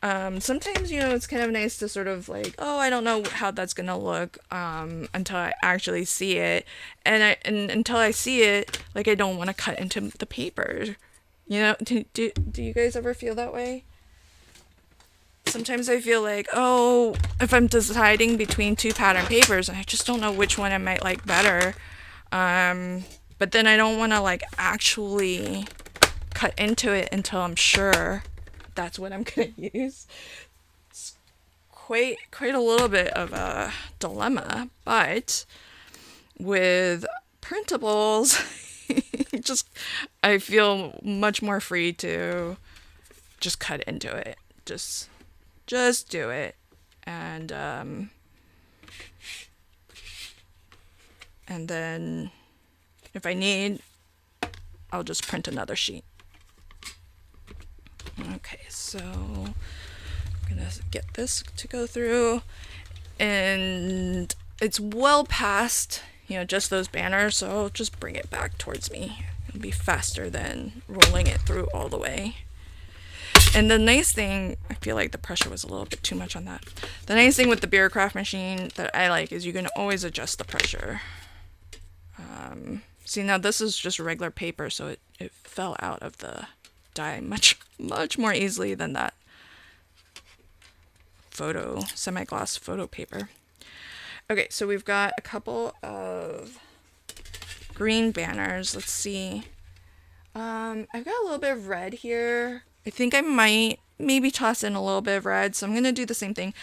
sometimes, you know, it's kind of nice to sort of like, oh, I don't know how that's gonna look until I actually see it, and until I see it, like, I don't want to cut into the paper. You know, do you guys ever feel that way? Sometimes I feel like, oh, if I'm deciding between two pattern papers, I just don't know which one I might like better. But then I don't want to like actually cut into it until I'm sure that's what I'm gonna use. It's quite a little bit of a dilemma, but with printables, just I feel much more free to just cut into it. Just do it, and then if I need, I'll just print another sheet. Okay, so I'm gonna get this to go through, and it's well past, you know, just those banners, so I'll just bring it back towards me. It'll be faster than rolling it through all the way. And the nice thing, I feel like the pressure was a little bit too much on that. The nice thing with the Beercraft machine that I like is you can always adjust the pressure. See, now this is just regular paper, so it fell out of the die much more easily than that semi-gloss photo paper. Okay, so we've got a couple of green banners. Let's see. I've got a little bit of red here. I think I might maybe toss in a little bit of red, so I'm gonna do the same thing.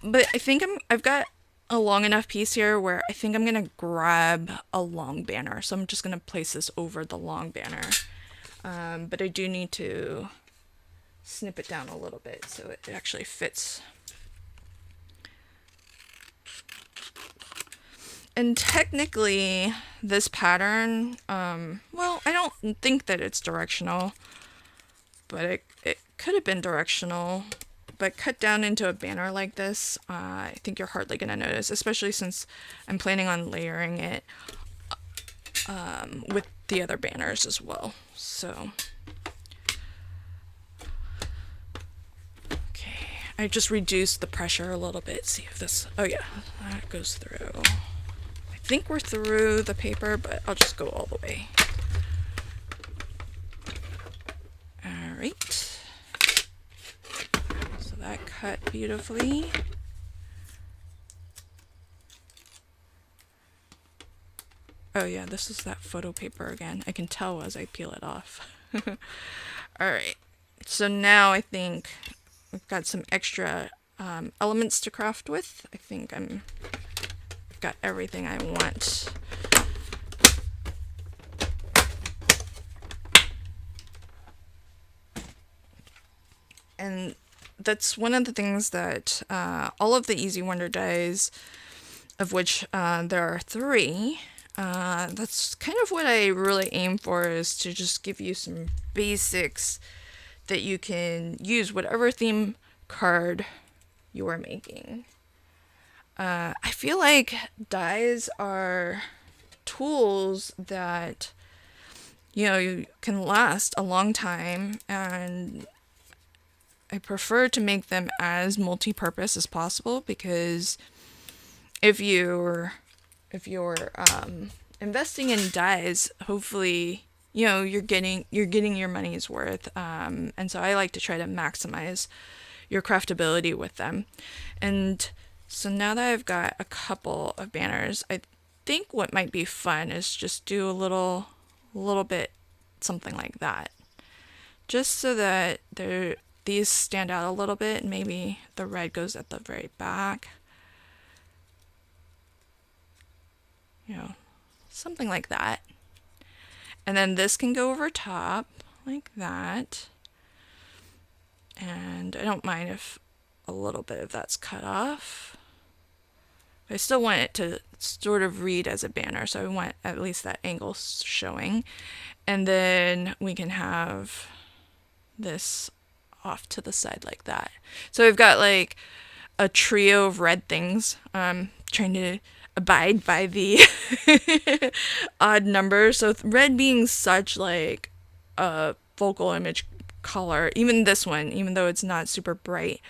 But I think I've got a long enough piece here where I think I'm gonna grab a long banner. So I'm just gonna place this over the long banner. But I do need to snip it down a little bit so it actually fits. And technically, this pattern, well, I don't think that it's directional, but it could have been directional. But cut down into a banner like this, I think you're hardly going to notice, especially since I'm planning on layering it with the other banners as well. So, okay, I just reduced the pressure a little bit. See if this, oh yeah, that goes through. I think we're through the paper, but I'll just go all the way. All right. So that cut beautifully. Oh yeah, this is that photo paper again. I can tell as I peel it off. All right. So now I think we've got some extra elements to craft with. I think I've got everything I want. And that's one of the things that all of the Easy Wonder dies, of which there are 3, that's kind of what I really aim for, is to just give you some basics that you can use whatever theme card you are making. I feel like dies are tools that, you know, you can last a long time, and I prefer to make them as multi-purpose as possible, because if you're investing in dies, hopefully, you know, you're getting your money's worth, and so I like to try to maximize your craftability with them. And so now that I've got a couple of banners, I think what might be fun is just do a little bit something like that. just so that these stand out a little bit. Maybe the red goes at the very back. You know, something like that. And then this can go over top like that. And I don't mind if a little bit of that's cut off. But I still want it to sort of read as a banner, so I want at least that angle showing. And then we can have this off to the side like that. So we've got like a trio of red things. Trying to abide by the odd numbers. So red being such like a focal image color, even this one, even though it's not super bright,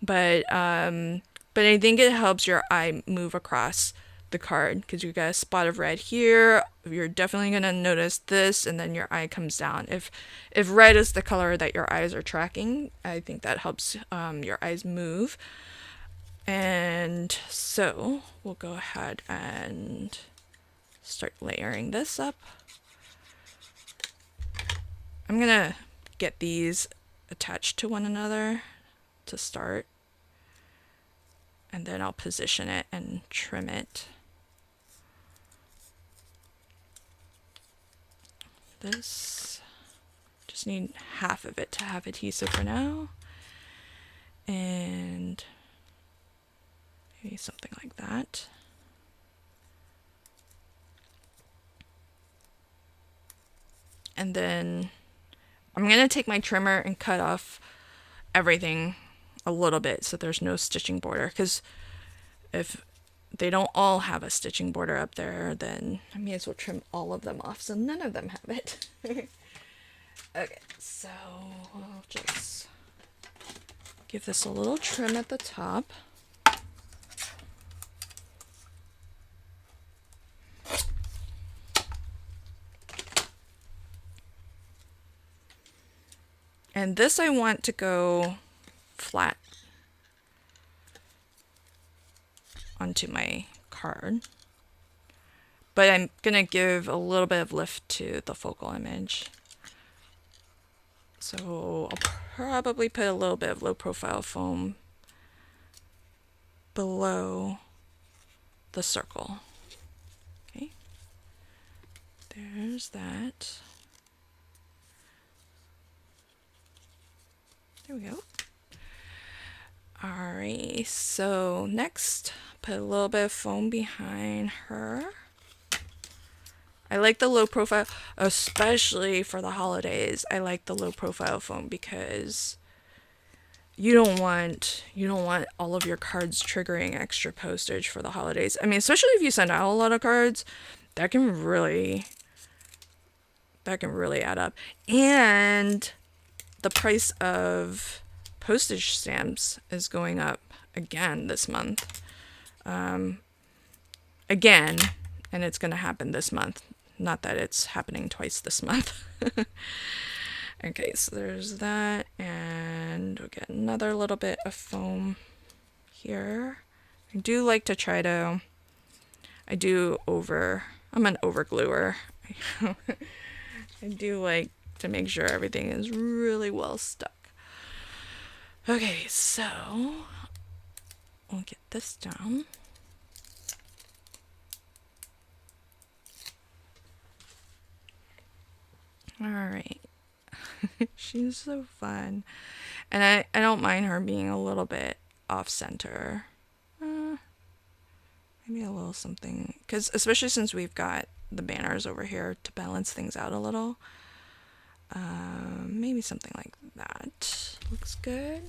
but I think it helps your eye move across the card, because you got a spot of red here. You're definitely gonna notice this, and then your eye comes down. If red is the color that your eyes are tracking, I think that helps your eyes move. And so we'll go ahead and start layering this up. I'm gonna get these attached to one another to start, and then I'll position it and trim it. This, just need half of it to have adhesive for now, and maybe something like that. And then I'm gonna take my trimmer and cut off everything a little bit so there's no stitching border, because if they don't all have a stitching border up there, then I may as well trim all of them off so none of them have it. Okay, so I'll just give this a little trim at the top. And this I want to go flat onto my card, but I'm gonna give a little bit of lift to the focal image. So I'll probably put a little bit of low profile foam below the circle. Okay, there's that. There we go. Alright, so next, put a little bit of foam behind her. I like the low profile, especially for the holidays. I like the low profile foam because you don't want all of your cards triggering extra postage for the holidays. I mean, especially if you send out a lot of cards, that can really add up. And the price of postage stamps is going up again this month. Again, and it's going to happen this month. Not that it's happening twice this month. Okay, so there's that, and we'll get another little bit of foam here. I do like to try to, I'm an overgluer. I do like to make sure everything is really well stuck. Okay, so we'll get this down. All right. She's so fun. And I don't mind her being a little bit off center. Maybe a little something, because especially since we've got the banners over here to balance things out a little. Maybe something like that looks good.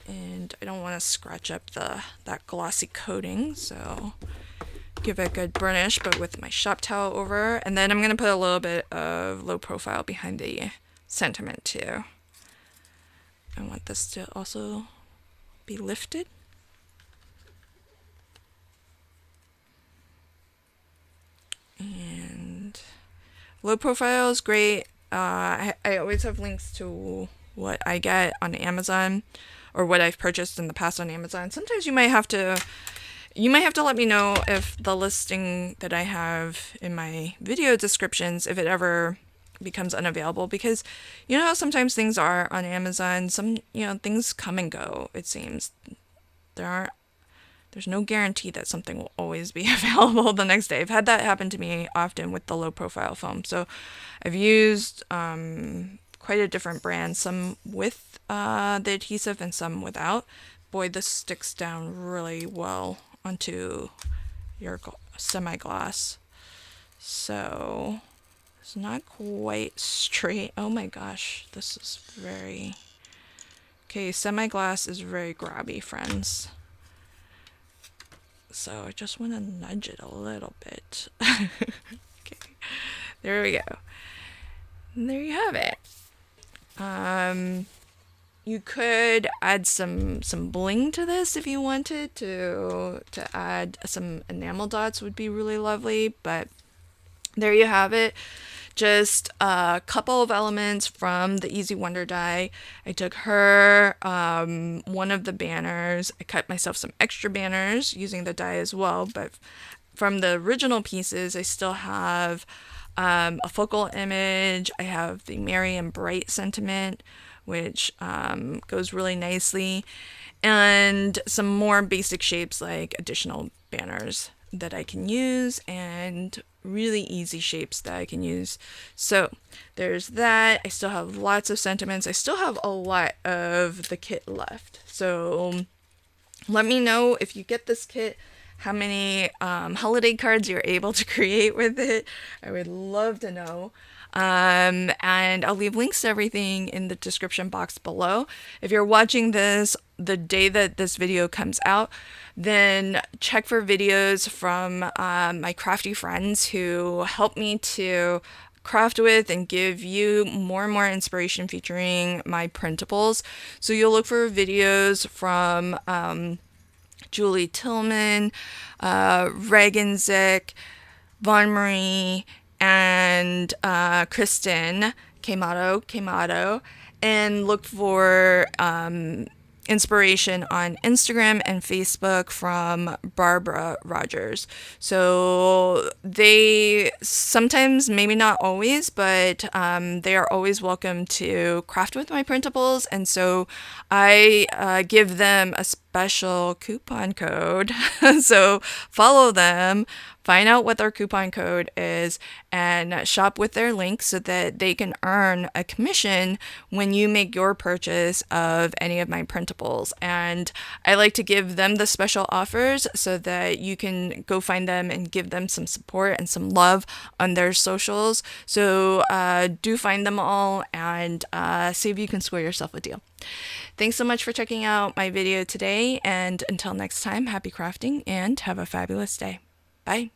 And I don't want to scratch up that glossy coating, so give it a good burnish, but with my shop towel over. And then I'm going to put a little bit of low profile behind the sentiment too. I want this to also be lifted. And low profile is great. I always have links to what I get on Amazon or what I've purchased in the past on Amazon. Sometimes you might have to let me know if the listing that I have in my video descriptions, if it ever becomes unavailable, because you know how sometimes things are on Amazon, some, you know, things come and go, it seems. There's no guarantee that something will always be available the next day. I've had that happen to me often with the low profile foam. So I've used quite a different brand, some with the adhesive and some without. Boy, this sticks down really well onto your semi-gloss. So it's not quite straight. Oh my gosh, this is very... Okay, semi-gloss is very grabby, friends. So I just want to nudge it a little bit. Okay, there we go. And there you have it. You could add some bling to this if you wanted to add some enamel dots, would be really lovely, but there you have it. Just a couple of elements from the Easy Wonder die. I took her, one of the banners. I cut myself some extra banners using the die as well, but from the original pieces, I still have a focal image. I have the Merry and Bright sentiment, which goes really nicely, and some more basic shapes like additional banners that I can use, and really easy shapes that I can use. So there's that. I still have lots of sentiments. I still have a lot of the kit left. So let me know if you get this kit, how many holiday cards you're able to create with it. I would love to know. And I'll leave links to everything in the description box below. If you're watching this the day that this video comes out, then check for videos from my crafty friends who help me to craft with and give you more and more inspiration featuring my printables. So you'll look for videos from Julie Tillman, Reagan Zick, Von Marie, and Kristen Queimado, and look for inspiration on Instagram and Facebook from Barbara Rogers. So they sometimes, maybe not always, but they are always welcome to craft with my printables, and so I give them a special coupon code. So follow them, find out what their coupon code is, and shop with their link so that they can earn a commission when you make your purchase of any of my printables. And I like to give them the special offers so that you can go find them and give them some support and some love on their socials. So do find them all and see if you can score yourself a deal. Thanks so much for checking out my video today, and until next time, happy crafting and have a fabulous day. Bye.